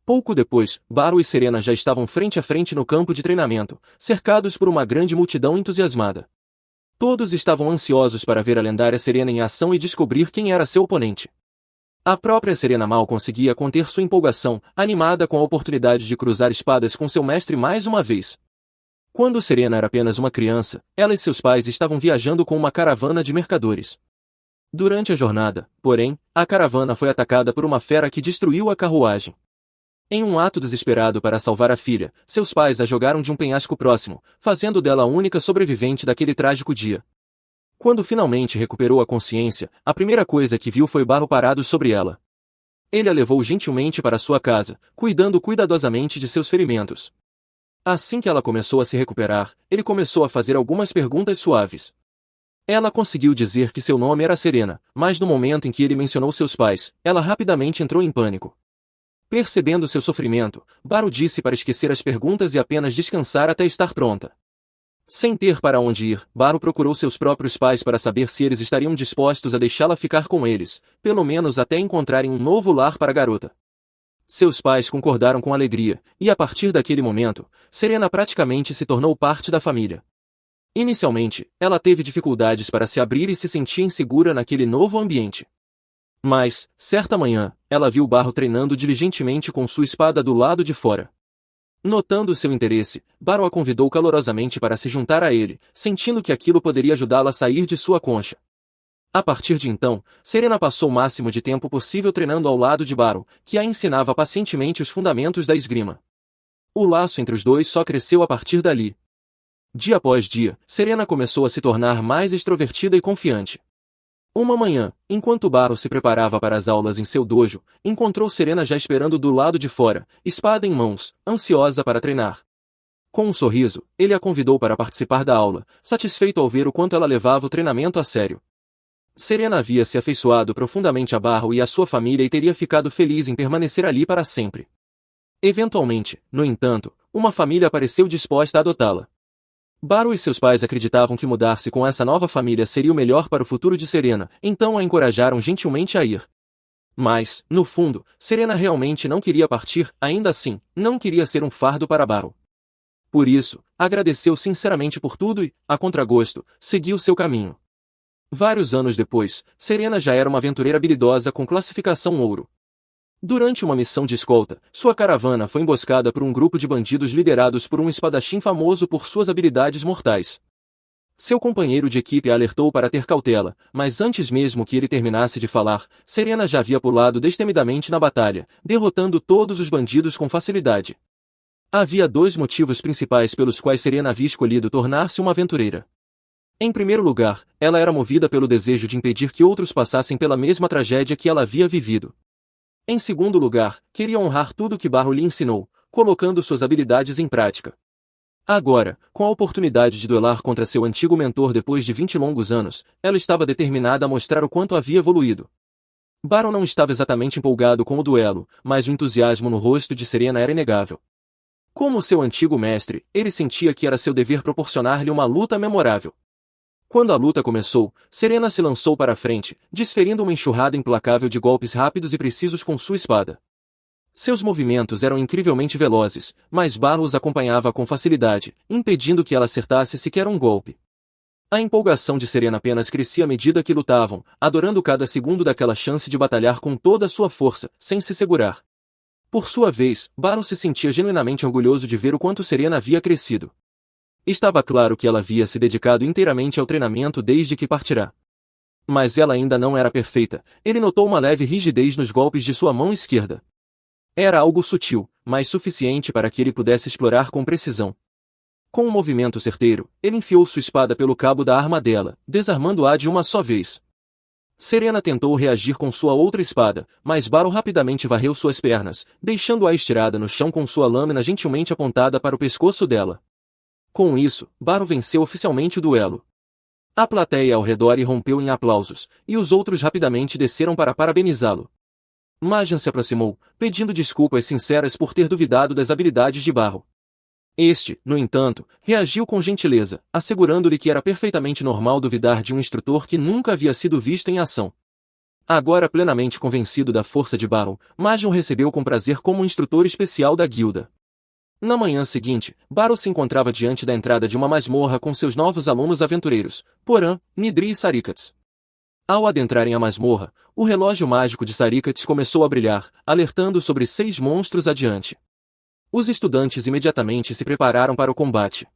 Pouco depois, Baru e Serena já estavam frente a frente no campo de treinamento, cercados por uma grande multidão entusiasmada. Todos estavam ansiosos para ver a lendária Serena em ação e descobrir quem era seu oponente. A própria Serena mal conseguia conter sua empolgação, animada com a oportunidade de cruzar espadas com seu mestre mais uma vez. Quando Serena era apenas uma criança, ela e seus pais estavam viajando com uma caravana de mercadores. Durante a jornada, porém, a caravana foi atacada por uma fera que destruiu a carruagem. Em um ato desesperado para salvar a filha, seus pais a jogaram de um penhasco próximo, fazendo dela a única sobrevivente daquele trágico dia. Quando finalmente recuperou a consciência, a primeira coisa que viu foi Baru parado sobre ela. Ele a levou gentilmente para sua casa, cuidando cuidadosamente de seus ferimentos. Assim que ela começou a se recuperar, ele começou a fazer algumas perguntas suaves. Ela conseguiu dizer que seu nome era Serena, mas no momento em que ele mencionou seus pais, ela rapidamente entrou em pânico. Percebendo seu sofrimento, Baru disse para esquecer as perguntas e apenas descansar até estar pronta. Sem ter para onde ir, Baru procurou seus próprios pais para saber se eles estariam dispostos a deixá-la ficar com eles, pelo menos até encontrarem um novo lar para a garota. Seus pais concordaram com alegria, e a partir daquele momento, Serena praticamente se tornou parte da família. Inicialmente, ela teve dificuldades para se abrir e se sentir insegura naquele novo ambiente. Mas, certa manhã, ela viu Baru treinando diligentemente com sua espada do lado de fora. Notando seu interesse, Baru a convidou calorosamente para se juntar a ele, sentindo que aquilo poderia ajudá-la a sair de sua concha. A partir de então, Serena passou o máximo de tempo possível treinando ao lado de Baru, que a ensinava pacientemente os fundamentos da esgrima. O laço entre os dois só cresceu a partir dali. Dia após dia, Serena começou a se tornar mais extrovertida e confiante. Uma manhã, enquanto Baru se preparava para as aulas em seu dojo, encontrou Serena já esperando do lado de fora, espada em mãos, ansiosa para treinar. Com um sorriso, ele a convidou para participar da aula, satisfeito ao ver o quanto ela levava o treinamento a sério. Serena havia se afeiçoado profundamente a Baru e a sua família e teria ficado feliz em permanecer ali para sempre. Eventualmente, no entanto, uma família apareceu disposta a adotá-la. Baru e seus pais acreditavam que mudar-se com essa nova família seria o melhor para o futuro de Serena, então a encorajaram gentilmente a ir. Mas, no fundo, Serena realmente não queria partir, ainda assim, não queria ser um fardo para Baru. Por isso, agradeceu sinceramente por tudo e, a contragosto, seguiu seu caminho. Vários anos depois, Serena já era uma aventureira habilidosa com classificação ouro. Durante uma missão de escolta, sua caravana foi emboscada por um grupo de bandidos liderados por um espadachim famoso por suas habilidades mortais. Seu companheiro de equipe a alertou para ter cautela, mas antes mesmo que ele terminasse de falar, Serena já havia pulado destemidamente na batalha, derrotando todos os bandidos com facilidade. Havia dois motivos principais pelos quais Serena havia escolhido tornar-se uma aventureira. Em primeiro lugar, ela era movida pelo desejo de impedir que outros passassem pela mesma tragédia que ela havia vivido. Em segundo lugar, queria honrar tudo que Baru lhe ensinou, colocando suas habilidades em prática. Agora, com a oportunidade de duelar contra seu antigo mentor depois de 20 longos anos, ela estava determinada a mostrar o quanto havia evoluído. Baron não estava exatamente empolgado com o duelo, mas o entusiasmo no rosto de Serena era inegável. Como seu antigo mestre, ele sentia que era seu dever proporcionar-lhe uma luta memorável. Quando a luta começou, Serena se lançou para a frente, desferindo uma enxurrada implacável de golpes rápidos e precisos com sua espada. Seus movimentos eram incrivelmente velozes, mas Baron os acompanhava com facilidade, impedindo que ela acertasse sequer um golpe. A empolgação de Serena apenas crescia à medida que lutavam, adorando cada segundo daquela chance de batalhar com toda a sua força, sem se segurar. Por sua vez, Baron se sentia genuinamente orgulhoso de ver o quanto Serena havia crescido. Estava claro que ela havia se dedicado inteiramente ao treinamento desde que partirá. Mas ela ainda não era perfeita, ele notou uma leve rigidez nos golpes de sua mão esquerda. Era algo sutil, mas suficiente para que ele pudesse explorar com precisão. Com um movimento certeiro, ele enfiou sua espada pelo cabo da arma dela, desarmando-a de uma só vez. Serena tentou reagir com sua outra espada, mas Baron rapidamente varreu suas pernas, deixando-a estirada no chão com sua lâmina gentilmente apontada para o pescoço dela. Com isso, Baron venceu oficialmente o duelo. A plateia ao redor irrompeu em aplausos, e os outros rapidamente desceram para parabenizá-lo. Majan se aproximou, pedindo desculpas sinceras por ter duvidado das habilidades de Baron. Este, no entanto, reagiu com gentileza, assegurando-lhe que era perfeitamente normal duvidar de um instrutor que nunca havia sido visto em ação. Agora plenamente convencido da força de Baron, Majan o recebeu com prazer como instrutor especial da guilda. Na manhã seguinte, Baron se encontrava diante da entrada de uma masmorra com seus novos alunos aventureiros, Poran, Nidri e Sarikats. Ao adentrarem a masmorra, o relógio mágico de Sarikats começou a brilhar, alertando sobre 6 monstros adiante. Os estudantes imediatamente se prepararam para o combate.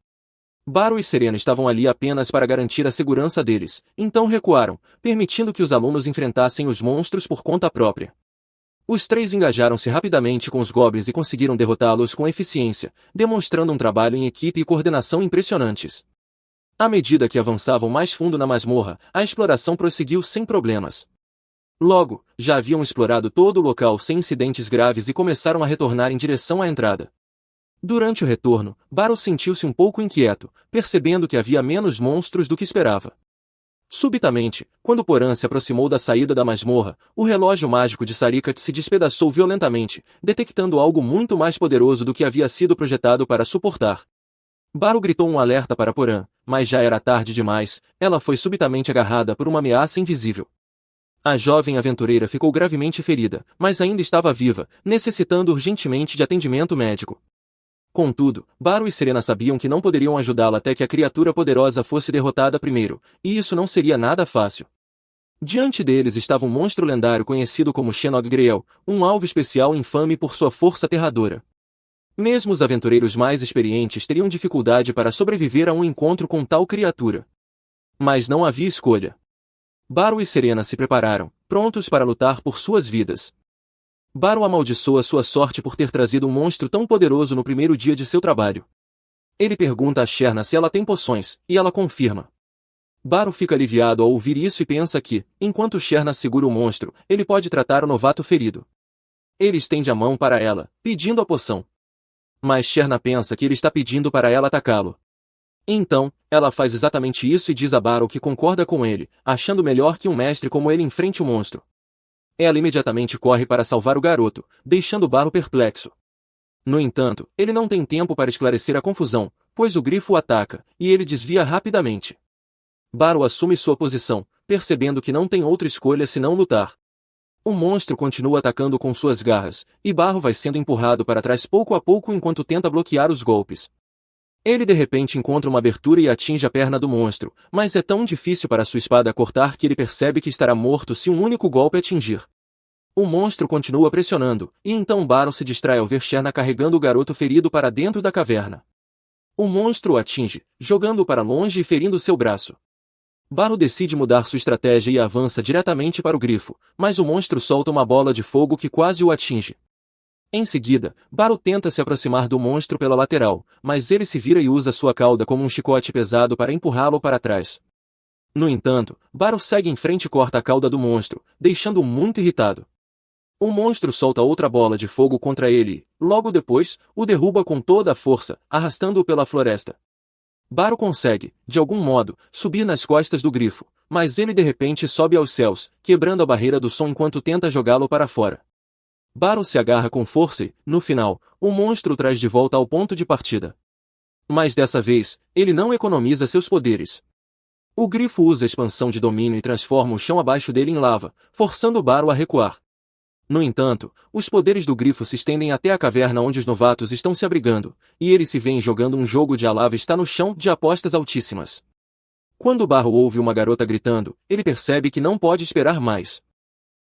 Baron e Serena estavam ali apenas para garantir a segurança deles, então recuaram, permitindo que os alunos enfrentassem os monstros por conta própria. Os 3 engajaram-se rapidamente com os goblins e conseguiram derrotá-los com eficiência, demonstrando um trabalho em equipe e coordenação impressionantes. À medida que avançavam mais fundo na masmorra, a exploração prosseguiu sem problemas. Logo, já haviam explorado todo o local sem incidentes graves e começaram a retornar em direção à entrada. Durante o retorno, Baron sentiu-se um pouco inquieto, percebendo que havia menos monstros do que esperava. Subitamente, quando Poran se aproximou da saída da masmorra, o relógio mágico de Sarikats se despedaçou violentamente, detectando algo muito mais poderoso do que havia sido projetado para suportar. Baron gritou um alerta para Poran, mas já era tarde demais, ela foi subitamente agarrada por uma ameaça invisível. A jovem aventureira ficou gravemente ferida, mas ainda estava viva, necessitando urgentemente de atendimento médico. Contudo, Baron e Serena sabiam que não poderiam ajudá-la até que a criatura poderosa fosse derrotada primeiro, e isso não seria nada fácil. Diante deles estava um monstro lendário conhecido como Shenog Greel, um alvo especial infame por sua força aterradora. Mesmo os aventureiros mais experientes teriam dificuldade para sobreviver a um encontro com tal criatura. Mas não havia escolha. Baron e Serena se prepararam, prontos para lutar por suas vidas. Baron amaldiçoa sua sorte por ter trazido um monstro tão poderoso no primeiro dia de seu trabalho. Ele pergunta a Sherna se ela tem poções, e ela confirma. Baron fica aliviado ao ouvir isso e pensa que, enquanto Sherna segura o monstro, ele pode tratar o novato ferido. Ele estende a mão para ela, pedindo a poção. Mas Sherna pensa que ele está pedindo para ela atacá-lo. Então, ela faz exatamente isso e diz a Baron que concorda com ele, achando melhor que um mestre como ele enfrente o monstro. Ela imediatamente corre para salvar o garoto, deixando Baron perplexo. No entanto, ele não tem tempo para esclarecer a confusão, pois o grifo o ataca, e ele desvia rapidamente. Baron assume sua posição, percebendo que não tem outra escolha senão lutar. O monstro continua atacando com suas garras, e Baron vai sendo empurrado para trás pouco a pouco enquanto tenta bloquear os golpes. Ele de repente encontra uma abertura e atinge a perna do monstro, mas é tão difícil para sua espada cortar que ele percebe que estará morto se um único golpe atingir. O monstro continua pressionando, e então Baron se distrai ao ver Sherna carregando o garoto ferido para dentro da caverna. O monstro o atinge, jogando-o para longe e ferindo seu braço. Baron decide mudar sua estratégia e avança diretamente para o grifo, mas o monstro solta uma bola de fogo que quase o atinge. Em seguida, Baron tenta se aproximar do monstro pela lateral, mas ele se vira e usa sua cauda como um chicote pesado para empurrá-lo para trás. No entanto, Baron segue em frente e corta a cauda do monstro, deixando-o muito irritado. O monstro solta outra bola de fogo contra ele e, logo depois, o derruba com toda a força, arrastando-o pela floresta. Baro consegue, de algum modo, subir nas costas do grifo, mas ele de repente sobe aos céus, quebrando a barreira do som enquanto tenta jogá-lo para fora. Baro se agarra com força e, no final, o monstro o traz de volta ao ponto de partida. Mas dessa vez, ele não economiza seus poderes. O grifo usa a expansão de domínio e transforma o chão abaixo dele em lava, forçando Baro a recuar. No entanto, os poderes do grifo se estendem até a caverna onde os novatos estão se abrigando, e eles se veem jogando um jogo de a lava está no chão de apostas altíssimas. Quando Baro ouve uma garota gritando, ele percebe que não pode esperar mais.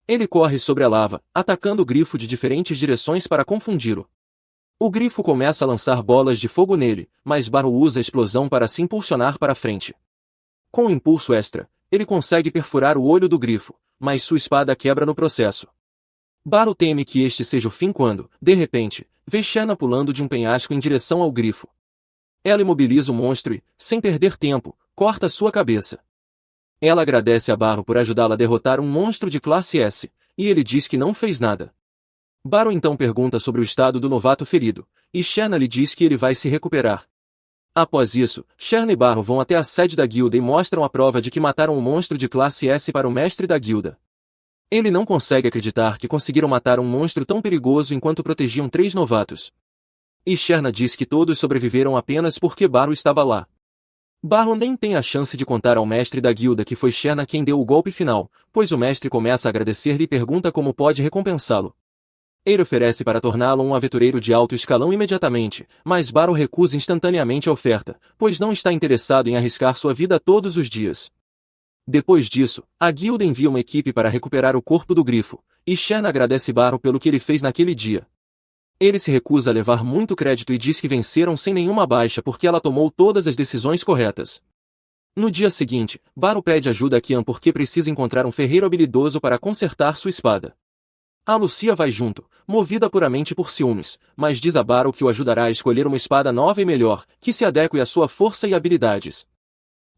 Ele corre sobre a lava, atacando o grifo de diferentes direções para confundi-lo. O grifo começa a lançar bolas de fogo nele, mas Baro usa a explosão para se impulsionar para frente. Com um impulso extra, ele consegue perfurar o olho do grifo, mas sua espada quebra no processo. Baro teme que este seja o fim quando, de repente, vê Shanna pulando de um penhasco em direção ao grifo. Ela imobiliza o monstro e, sem perder tempo, corta sua cabeça. Ela agradece a Baro por ajudá-la a derrotar um monstro de classe S, e ele diz que não fez nada. Baro então pergunta sobre o estado do novato ferido, e Shanna lhe diz que ele vai se recuperar. Após isso, Shanna e Baro vão até a sede da guilda e mostram a prova de que mataram um monstro de classe S para o mestre da guilda. Ele não consegue acreditar que conseguiram matar um monstro tão perigoso enquanto protegiam 3 novatos. E Shanna diz que todos sobreviveram apenas porque Baro estava lá. Baro nem tem a chance de contar ao mestre da guilda que foi Shanna quem deu o golpe final, pois o mestre começa a agradecer-lhe e pergunta como pode recompensá-lo. Ele oferece para torná-lo um aventureiro de alto escalão imediatamente, mas Baro recusa instantaneamente a oferta, pois não está interessado em arriscar sua vida todos os dias. Depois disso, a guilda envia uma equipe para recuperar o corpo do grifo, e Shanna agradece Baro pelo que ele fez naquele dia. Ele se recusa a levar muito crédito e diz que venceram sem nenhuma baixa porque ela tomou todas as decisões corretas. No dia seguinte, Baro pede ajuda a Kian porque precisa encontrar um ferreiro habilidoso para consertar sua espada. A Lucia vai junto, movida puramente por ciúmes, mas diz a Baro que o ajudará a escolher uma espada nova e melhor, que se adeque à sua força e habilidades.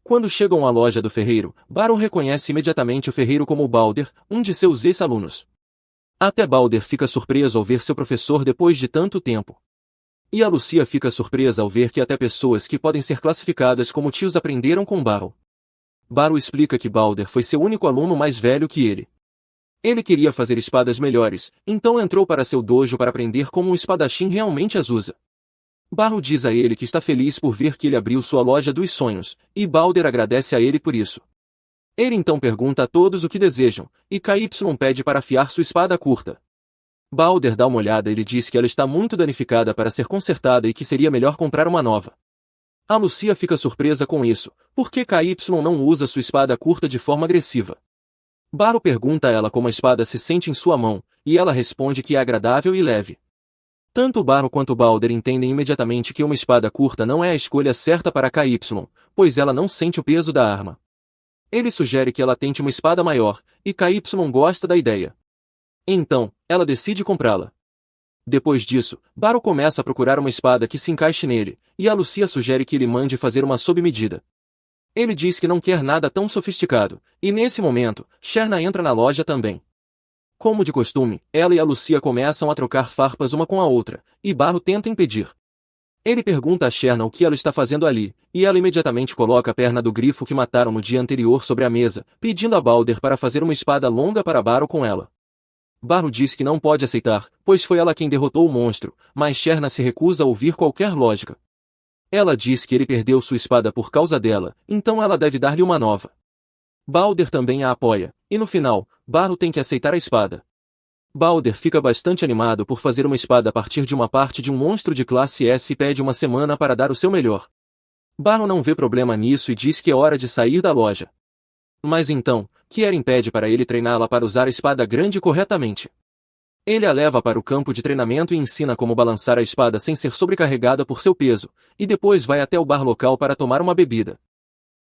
Quando chegam à loja do ferreiro, Baro reconhece imediatamente o ferreiro como Balder, um de seus ex-alunos. Até Balder fica surpreso ao ver seu professor depois de tanto tempo. E a Lucia fica surpresa ao ver que até pessoas que podem ser classificadas como tios aprenderam com Baro. Baro explica que Balder foi seu único aluno mais velho que ele. Ele queria fazer espadas melhores, então entrou para seu dojo para aprender como um espadachim realmente as usa. Baro diz a ele que está feliz por ver que ele abriu sua loja dos sonhos, e Balder agradece a ele por isso. Ele então pergunta a todos o que desejam, e KY pede para afiar sua espada curta. Balder dá uma olhada e lhe diz que ela está muito danificada para ser consertada e que seria melhor comprar uma nova. A Lucia fica surpresa com isso, porque KY não usa sua espada curta de forma agressiva. Baro pergunta a ela como a espada se sente em sua mão, e ela responde que é agradável e leve. Tanto Baro quanto Balder entendem imediatamente que uma espada curta não é a escolha certa para KY, pois ela não sente o peso da arma. Ele sugere que ela tente uma espada maior, e KY gosta da ideia. Então, ela decide comprá-la. Depois disso, Baro começa a procurar uma espada que se encaixe nele, e a Lucia sugere que ele mande fazer uma sob medida. Ele diz que não quer nada tão sofisticado, e nesse momento, Shanna entra na loja também. Como de costume, ela e a Lucia começam a trocar farpas uma com a outra, e Baro tenta impedir. Ele pergunta a Shanna o que ela está fazendo ali, e ela imediatamente coloca a perna do grifo que mataram no dia anterior sobre a mesa, pedindo a Balder para fazer uma espada longa para Baro com ela. Baro diz que não pode aceitar, pois foi ela quem derrotou o monstro, mas Shanna se recusa a ouvir qualquer lógica. Ela diz que ele perdeu sua espada por causa dela, então ela deve dar-lhe uma nova. Balder também a apoia, e no final, Baro tem que aceitar a espada. Balder fica bastante animado por fazer uma espada a partir de uma parte de um monstro de classe S e pede uma semana para dar o seu melhor. Baro não vê problema nisso e diz que é hora de sair da loja. Mas então, Kieren pede para ele treiná-la para usar a espada grande corretamente. Ele a leva para o campo de treinamento e ensina como balançar a espada sem ser sobrecarregada por seu peso, e depois vai até o bar local para tomar uma bebida.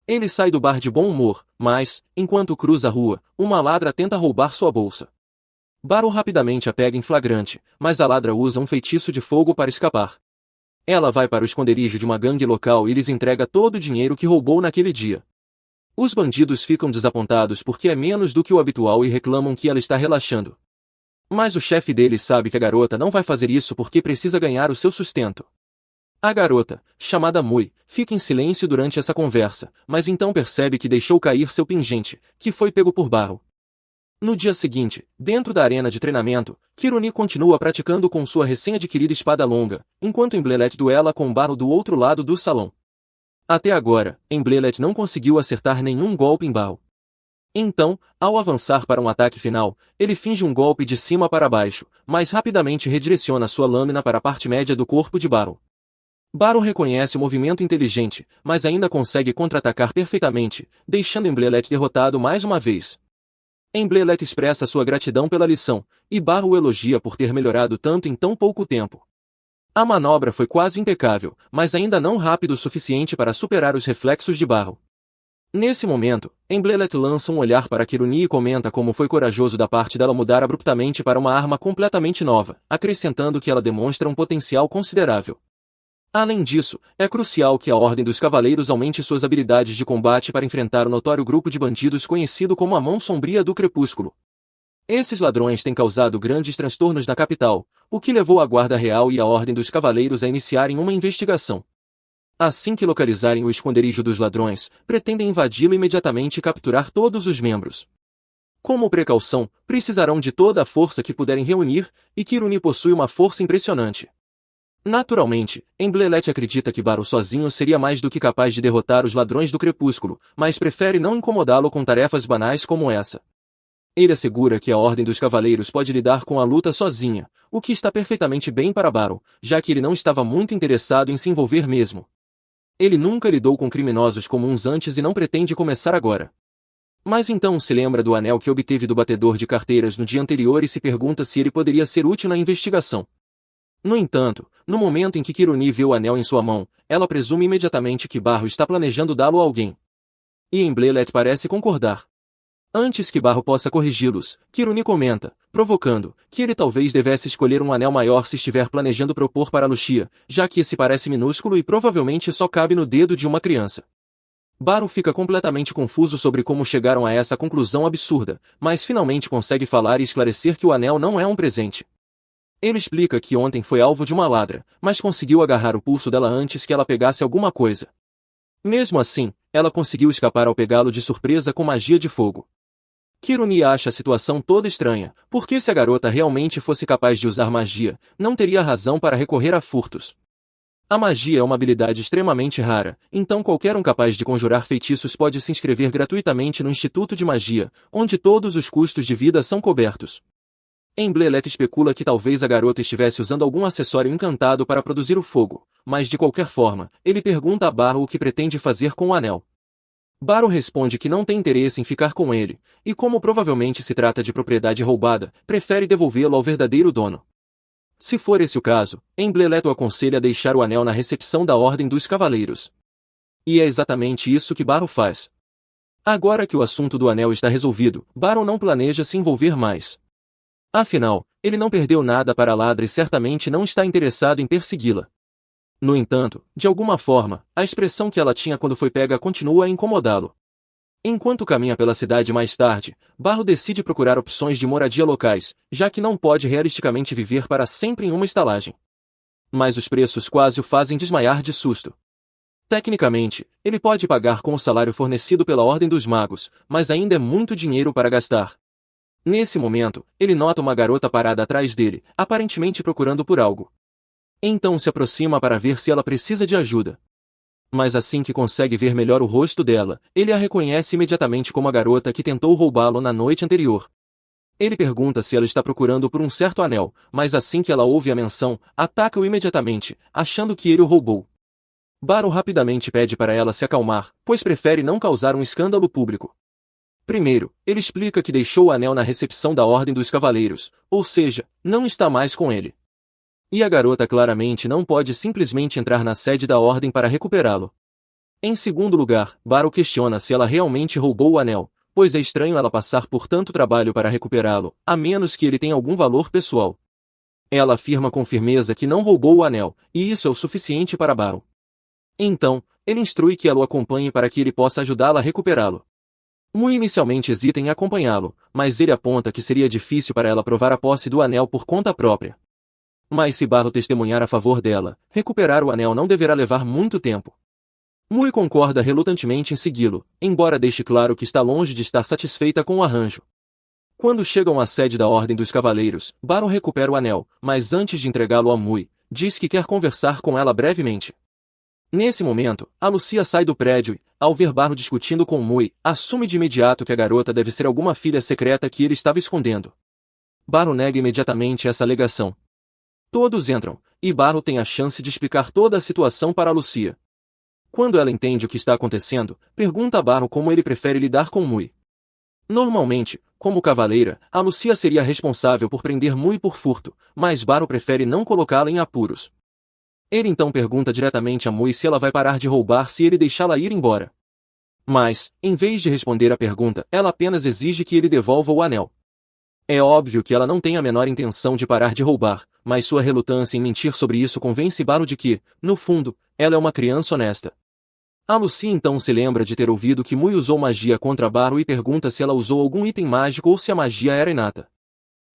Ele sai do bar de bom humor, mas, enquanto cruza a rua, uma ladra tenta roubar sua bolsa. Baro rapidamente a pega em flagrante, mas a ladra usa um feitiço de fogo para escapar. Ela vai para o esconderijo de uma gangue local e lhes entrega todo o dinheiro que roubou naquele dia. Os bandidos ficam desapontados porque é menos do que o habitual e reclamam que ela está relaxando. Mas o chefe deles sabe que a garota não vai fazer isso porque precisa ganhar o seu sustento. A garota, chamada Mui, fica em silêncio durante essa conversa, mas então percebe que deixou cair seu pingente, que foi pego por Barro. No dia seguinte, dentro da arena de treinamento, Kironi continua praticando com sua recém-adquirida espada longa, enquanto Emblelet duela com Barro do outro lado do salão. Até agora, Emblelet não conseguiu acertar nenhum golpe em Barro. Então, ao avançar para um ataque final, ele finge um golpe de cima para baixo, mas rapidamente redireciona sua lâmina para a parte média do corpo de Barro. Barro reconhece o movimento inteligente, mas ainda consegue contra-atacar perfeitamente, deixando Emblelet derrotado mais uma vez. Emblelet expressa sua gratidão pela lição, e Barro o elogia por ter melhorado tanto em tão pouco tempo. A manobra foi quase impecável, mas ainda não rápido o suficiente para superar os reflexos de Barro. Nesse momento, Emblelet lança um olhar para Kironi e comenta como foi corajoso da parte dela mudar abruptamente para uma arma completamente nova, acrescentando que ela demonstra um potencial considerável. Além disso, é crucial que a Ordem dos Cavaleiros aumente suas habilidades de combate para enfrentar o notório grupo de bandidos conhecido como a Mão Sombria do Crepúsculo. Esses ladrões têm causado grandes transtornos na capital, o que levou a Guarda Real e a Ordem dos Cavaleiros a iniciarem uma investigação. Assim que localizarem o esconderijo dos ladrões, pretendem invadi-lo imediatamente e capturar todos os membros. Como precaução, precisarão de toda a força que puderem reunir, e Kironi possui uma força impressionante. Naturalmente, Emblelet acredita que Barro sozinho seria mais do que capaz de derrotar os ladrões do crepúsculo, mas prefere não incomodá-lo com tarefas banais como essa. Ele assegura que a Ordem dos Cavaleiros pode lidar com a luta sozinha, o que está perfeitamente bem para Barro, já que ele não estava muito interessado em se envolver mesmo. Ele nunca lidou com criminosos comuns antes e não pretende começar agora. Mas então se lembra do anel que obteve do batedor de carteiras no dia anterior e se pergunta se ele poderia ser útil na investigação. No entanto, no momento em que Kironi vê o anel em sua mão, ela presume imediatamente que Barro está planejando dá-lo a alguém. E Emblelet parece concordar. Antes que Barro possa corrigi-los, Kironi comenta, provocando, que ele talvez devesse escolher um anel maior se estiver planejando propor para Lucia, já que esse parece minúsculo e provavelmente só cabe no dedo de uma criança. Barro fica completamente confuso sobre como chegaram a essa conclusão absurda, mas finalmente consegue falar e esclarecer que o anel não é um presente. Ele explica que ontem foi alvo de uma ladra, mas conseguiu agarrar o pulso dela antes que ela pegasse alguma coisa. Mesmo assim, ela conseguiu escapar ao pegá-lo de surpresa com magia de fogo. Kironi acha a situação toda estranha, porque se a garota realmente fosse capaz de usar magia, não teria razão para recorrer a furtos. A magia é uma habilidade extremamente rara, então qualquer um capaz de conjurar feitiços pode se inscrever gratuitamente no Instituto de Magia, onde todos os custos de vida são cobertos. Emblelet especula que talvez a garota estivesse usando algum acessório encantado para produzir o fogo, mas de qualquer forma, ele pergunta a Barro o que pretende fazer com o anel. Barro responde que não tem interesse em ficar com ele, e como provavelmente se trata de propriedade roubada, prefere devolvê-lo ao verdadeiro dono. Se for esse o caso, Emblelet o aconselha a deixar o anel na recepção da Ordem dos Cavaleiros. E é exatamente isso que Barro faz. Agora que o assunto do anel está resolvido, Barro não planeja se envolver mais. Afinal, ele não perdeu nada para a ladra e certamente não está interessado em persegui-la. No entanto, de alguma forma, a expressão que ela tinha quando foi pega continua a incomodá-lo. Enquanto caminha pela cidade mais tarde, Barro decide procurar opções de moradia locais, já que não pode realisticamente viver para sempre em uma estalagem. Mas os preços quase o fazem desmaiar de susto. Tecnicamente, ele pode pagar com o salário fornecido pela Ordem dos Magos, mas ainda é muito dinheiro para gastar. Nesse momento, ele nota uma garota parada atrás dele, aparentemente procurando por algo. Então se aproxima para ver se ela precisa de ajuda. Mas assim que consegue ver melhor o rosto dela, ele a reconhece imediatamente como a garota que tentou roubá-lo na noite anterior. Ele pergunta se ela está procurando por um certo anel, mas assim que ela ouve a menção, ataca-o imediatamente, achando que ele o roubou. Barro rapidamente pede para ela se acalmar, pois prefere não causar um escândalo público. Primeiro, ele explica que deixou o anel na recepção da Ordem dos Cavaleiros, ou seja, não está mais com ele. E a garota claramente não pode simplesmente entrar na sede da Ordem para recuperá-lo. Em segundo lugar, Barro questiona se ela realmente roubou o anel, pois é estranho ela passar por tanto trabalho para recuperá-lo, a menos que ele tenha algum valor pessoal. Ela afirma com firmeza que não roubou o anel, e isso é o suficiente para Barro. Então, ele instrui que ela o acompanhe para que ele possa ajudá-la a recuperá-lo. Mui inicialmente hesita em acompanhá-lo, mas ele aponta que seria difícil para ela provar a posse do anel por conta própria. Mas se Barro testemunhar a favor dela, recuperar o anel não deverá levar muito tempo. Mui concorda relutantemente em segui-lo, embora deixe claro que está longe de estar satisfeita com o arranjo. Quando chegam à sede da Ordem dos Cavaleiros, Barro recupera o anel, mas antes de entregá-lo a Mui, diz que quer conversar com ela brevemente. Nesse momento, a Lucia sai do prédio e, ao ver Barro discutindo com Mui, assume de imediato que a garota deve ser alguma filha secreta que ele estava escondendo. Barro nega imediatamente essa alegação. Todos entram, e Barro tem a chance de explicar toda a situação para a Lucia. Quando ela entende o que está acontecendo, pergunta a Barro como ele prefere lidar com Mui. Normalmente, como cavaleira, a Lucia seria responsável por prender Mui por furto, mas Barro prefere não colocá-la em apuros. Ele então pergunta diretamente a Mui se ela vai parar de roubar se ele deixá-la ir embora. Mas, em vez de responder à pergunta, ela apenas exige que ele devolva o anel. É óbvio que ela não tem a menor intenção de parar de roubar, mas sua relutância em mentir sobre isso convence Barro de que, no fundo, ela é uma criança honesta. A Lucia então se lembra de ter ouvido que Mui usou magia contra Barro e pergunta se ela usou algum item mágico ou se a magia era inata.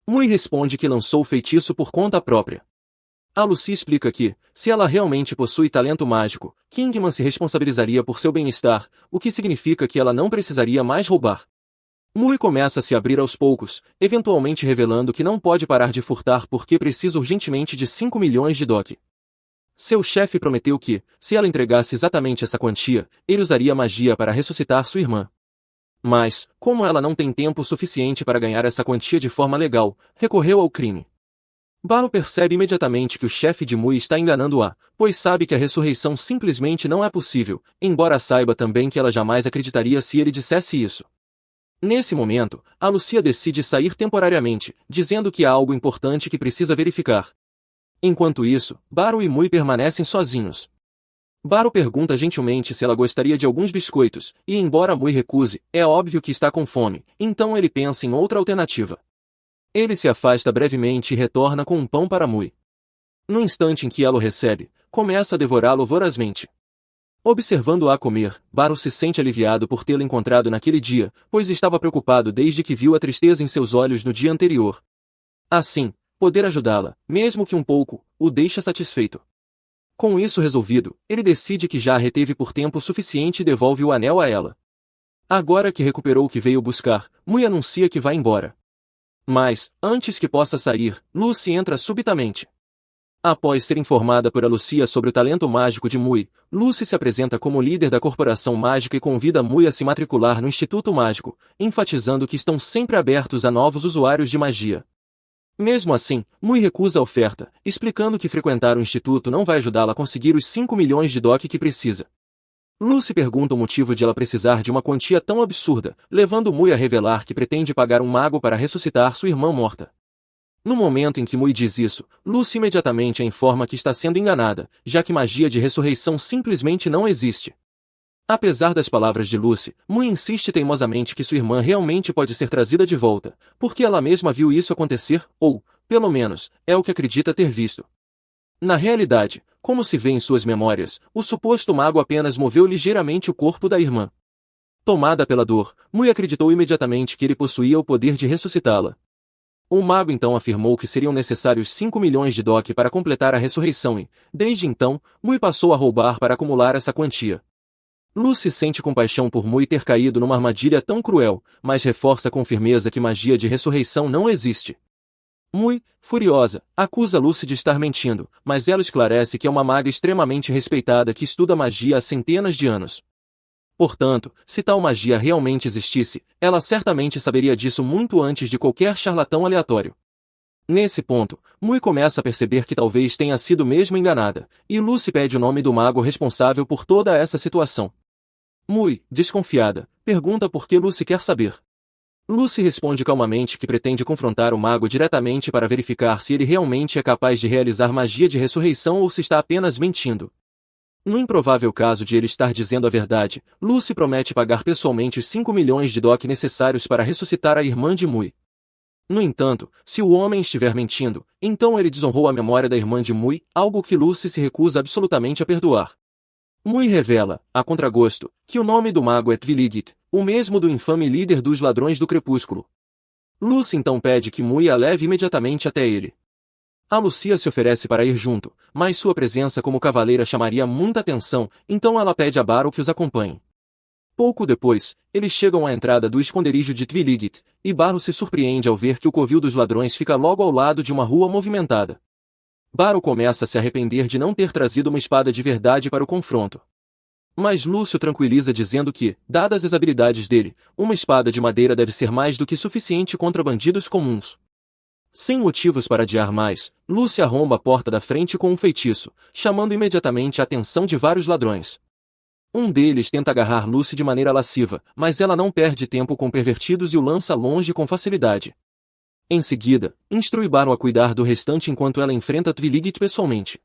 Mui responde que lançou o feitiço por conta própria. A Lucia explica que, se ela realmente possui talento mágico, Kingman se responsabilizaria por seu bem-estar, o que significa que ela não precisaria mais roubar. Mui começa a se abrir aos poucos, eventualmente revelando que não pode parar de furtar porque precisa urgentemente de 5 milhões de DOC. Seu chefe prometeu que, se ela entregasse exatamente essa quantia, ele usaria magia para ressuscitar sua irmã. Mas, como ela não tem tempo suficiente para ganhar essa quantia de forma legal, recorreu ao crime. Barro percebe imediatamente que o chefe de Mui está enganando-a, pois sabe que a ressurreição simplesmente não é possível, embora saiba também que ela jamais acreditaria se ele dissesse isso. Nesse momento, a Lucia decide sair temporariamente, dizendo que há algo importante que precisa verificar. Enquanto isso, Barro e Mui permanecem sozinhos. Barro pergunta gentilmente se ela gostaria de alguns biscoitos, e embora Mui recuse, é óbvio que está com fome, então ele pensa em outra alternativa. Ele se afasta brevemente e retorna com um pão para Mui. No instante em que ela o recebe, começa a devorá-lo vorazmente. Observando-a comer, Barro se sente aliviado por tê-la encontrado naquele dia, pois estava preocupado desde que viu a tristeza em seus olhos no dia anterior. Assim, poder ajudá-la, mesmo que um pouco, o deixa satisfeito. Com isso resolvido, ele decide que já a reteve por tempo suficiente e devolve o anel a ela. Agora que recuperou o que veio buscar, Mui anuncia que vai embora. Mas, antes que possa sair, Lucy entra subitamente. Após ser informada por a Lucia sobre o talento mágico de Mui, Lucy se apresenta como líder da corporação mágica e convida Mui a se matricular no Instituto Mágico, enfatizando que estão sempre abertos a novos usuários de magia. Mesmo assim, Mui recusa a oferta, explicando que frequentar o instituto não vai ajudá-la a conseguir os 5 milhões de DOC que precisa. Lucy pergunta o motivo de ela precisar de uma quantia tão absurda, levando Mui a revelar que pretende pagar um mago para ressuscitar sua irmã morta. No momento em que Mui diz isso, Lucy imediatamente a informa que está sendo enganada, já que magia de ressurreição simplesmente não existe. Apesar das palavras de Lucy, Mui insiste teimosamente que sua irmã realmente pode ser trazida de volta, porque ela mesma viu isso acontecer, ou, pelo menos, é o que acredita ter visto. Na realidade, como se vê em suas memórias, o suposto mago apenas moveu ligeiramente o corpo da irmã. Tomada pela dor, Mui acreditou imediatamente que ele possuía o poder de ressuscitá-la. O mago então afirmou que seriam necessários 5 milhões de DOC para completar a ressurreição e, desde então, Mui passou a roubar para acumular essa quantia. Lucy sente compaixão por Mui ter caído numa armadilha tão cruel, mas reforça com firmeza que magia de ressurreição não existe. Mui, furiosa, acusa Lucy de estar mentindo, mas ela esclarece que é uma maga extremamente respeitada que estuda magia há centenas de anos. Portanto, se tal magia realmente existisse, ela certamente saberia disso muito antes de qualquer charlatão aleatório. Nesse ponto, Mui começa a perceber que talvez tenha sido mesmo enganada, e Lucy pede o nome do mago responsável por toda essa situação. Mui, desconfiada, pergunta por que Lucy quer saber. Lucy responde calmamente que pretende confrontar o mago diretamente para verificar se ele realmente é capaz de realizar magia de ressurreição ou se está apenas mentindo. No improvável caso de ele estar dizendo a verdade, Lucy promete pagar pessoalmente os 5 milhões de DOC necessários para ressuscitar a irmã de Mui. No entanto, se o homem estiver mentindo, então ele desonrou a memória da irmã de Mui, algo que Lucy se recusa absolutamente a perdoar. Mui revela, a contragosto, que o nome do mago é Twiligit, o mesmo do infame líder dos Ladrões do Crepúsculo. Lucy então pede que Mui a leve imediatamente até ele. A Lucia se oferece para ir junto, mas sua presença como cavaleira chamaria muita atenção, então ela pede a Barrow que os acompanhe. Pouco depois, eles chegam à entrada do esconderijo de Twiligit, e Barrow se surpreende ao ver que o covil dos ladrões fica logo ao lado de uma rua movimentada. Barrow começa a se arrepender de não ter trazido uma espada de verdade para o confronto. Mas Lúcio tranquiliza dizendo que, dadas as habilidades dele, uma espada de madeira deve ser mais do que suficiente contra bandidos comuns. Sem motivos para adiar mais, Lúcio arromba a porta da frente com um feitiço, chamando imediatamente a atenção de vários ladrões. Um deles tenta agarrar Lucy de maneira lasciva, mas ela não perde tempo com pervertidos e o lança longe com facilidade. Em seguida, instrui Barrow a cuidar do restante enquanto ela enfrenta Twiligit pessoalmente.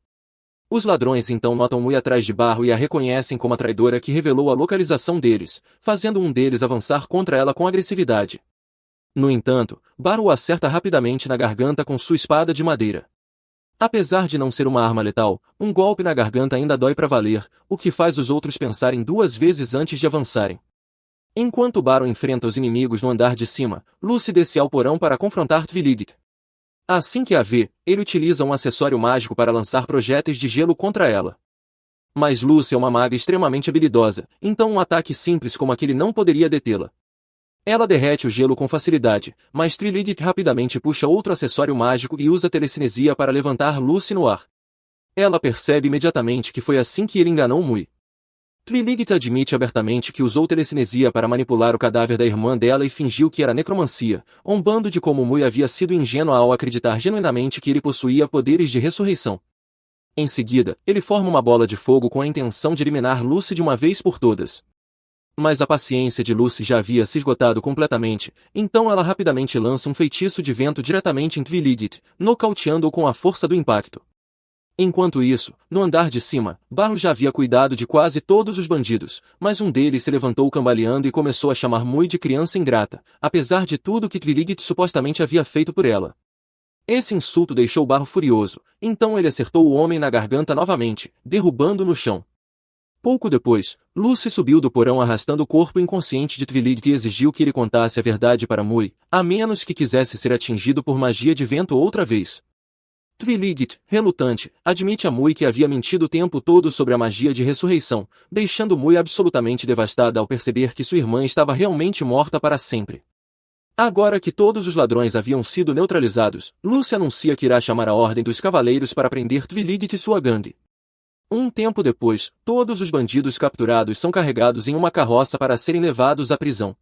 Os ladrões então notam Mui atrás de Barrow e a reconhecem como a traidora que revelou a localização deles, fazendo um deles avançar contra ela com agressividade. No entanto, Barrow o acerta rapidamente na garganta com sua espada de madeira. Apesar de não ser uma arma letal, um golpe na garganta ainda dói pra valer, o que faz os outros pensarem duas vezes antes de avançarem. Enquanto Barrow enfrenta os inimigos no andar de cima, Lucy desce ao porão para confrontar Twiligit. Assim que a vê, ele utiliza um acessório mágico para lançar projéteis de gelo contra ela. Mas Lucy é uma maga extremamente habilidosa, então um ataque simples como aquele não poderia detê-la. Ela derrete o gelo com facilidade, mas Twiligit rapidamente puxa outro acessório mágico e usa telecinesia para levantar Lucy no ar. Ela percebe imediatamente que foi assim que ele enganou Mui. Twiligit admite abertamente que usou telecinesia para manipular o cadáver da irmã dela e fingiu que era necromancia, zombando de como Mui havia sido ingênua ao acreditar genuinamente que ele possuía poderes de ressurreição. Em seguida, ele forma uma bola de fogo com a intenção de eliminar Lucy de uma vez por todas. Mas a paciência de Lucy já havia se esgotado completamente, então ela rapidamente lança um feitiço de vento diretamente em Twiligit, nocauteando-o com a força do impacto. Enquanto isso, no andar de cima, Barrow já havia cuidado de quase todos os bandidos, mas um deles se levantou cambaleando e começou a chamar Mui de criança ingrata, apesar de tudo que Twiligit supostamente havia feito por ela. Esse insulto deixou Barrow furioso, então ele acertou o homem na garganta novamente, derrubando-o no chão. Pouco depois, Lucy subiu do porão arrastando o corpo inconsciente de Twiligit e exigiu que ele contasse a verdade para Mui, a menos que quisesse ser atingido por magia de vento outra vez. Twiligit, relutante, admite a Mui que havia mentido o tempo todo sobre a magia de ressurreição, deixando Mui absolutamente devastada ao perceber que sua irmã estava realmente morta para sempre. Agora que todos os ladrões haviam sido neutralizados, Lucy anuncia que irá chamar a Ordem dos Cavaleiros para prender Twiligit e sua gangue. Um tempo depois, todos os bandidos capturados são carregados em uma carroça para serem levados à prisão.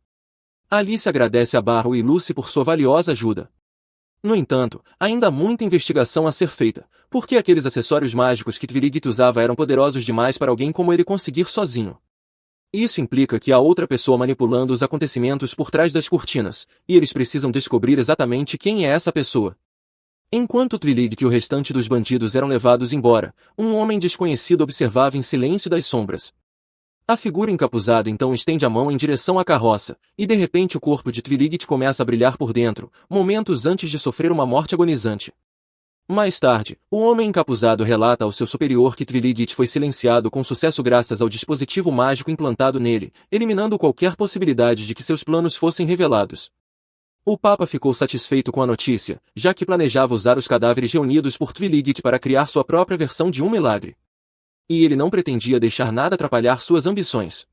Alice agradece a Barrow e Lucy por sua valiosa ajuda. No entanto, ainda há muita investigação a ser feita, porque aqueles acessórios mágicos que Twiligit usava eram poderosos demais para alguém como ele conseguir sozinho. Isso implica que há outra pessoa manipulando os acontecimentos por trás das cortinas, e eles precisam descobrir exatamente quem é essa pessoa. Enquanto Twiligit e o restante dos bandidos eram levados embora, um homem desconhecido observava em silêncio das sombras. A figura encapuzada então estende a mão em direção à carroça, e de repente o corpo de Twiligit começa a brilhar por dentro, momentos antes de sofrer uma morte agonizante. Mais tarde, o homem encapuzado relata ao seu superior que Twiligit foi silenciado com sucesso graças ao dispositivo mágico implantado nele, eliminando qualquer possibilidade de que seus planos fossem revelados. O Papa ficou satisfeito com a notícia, já que planejava usar os cadáveres reunidos por Twiligit para criar sua própria versão de um milagre. E ele não pretendia deixar nada atrapalhar suas ambições.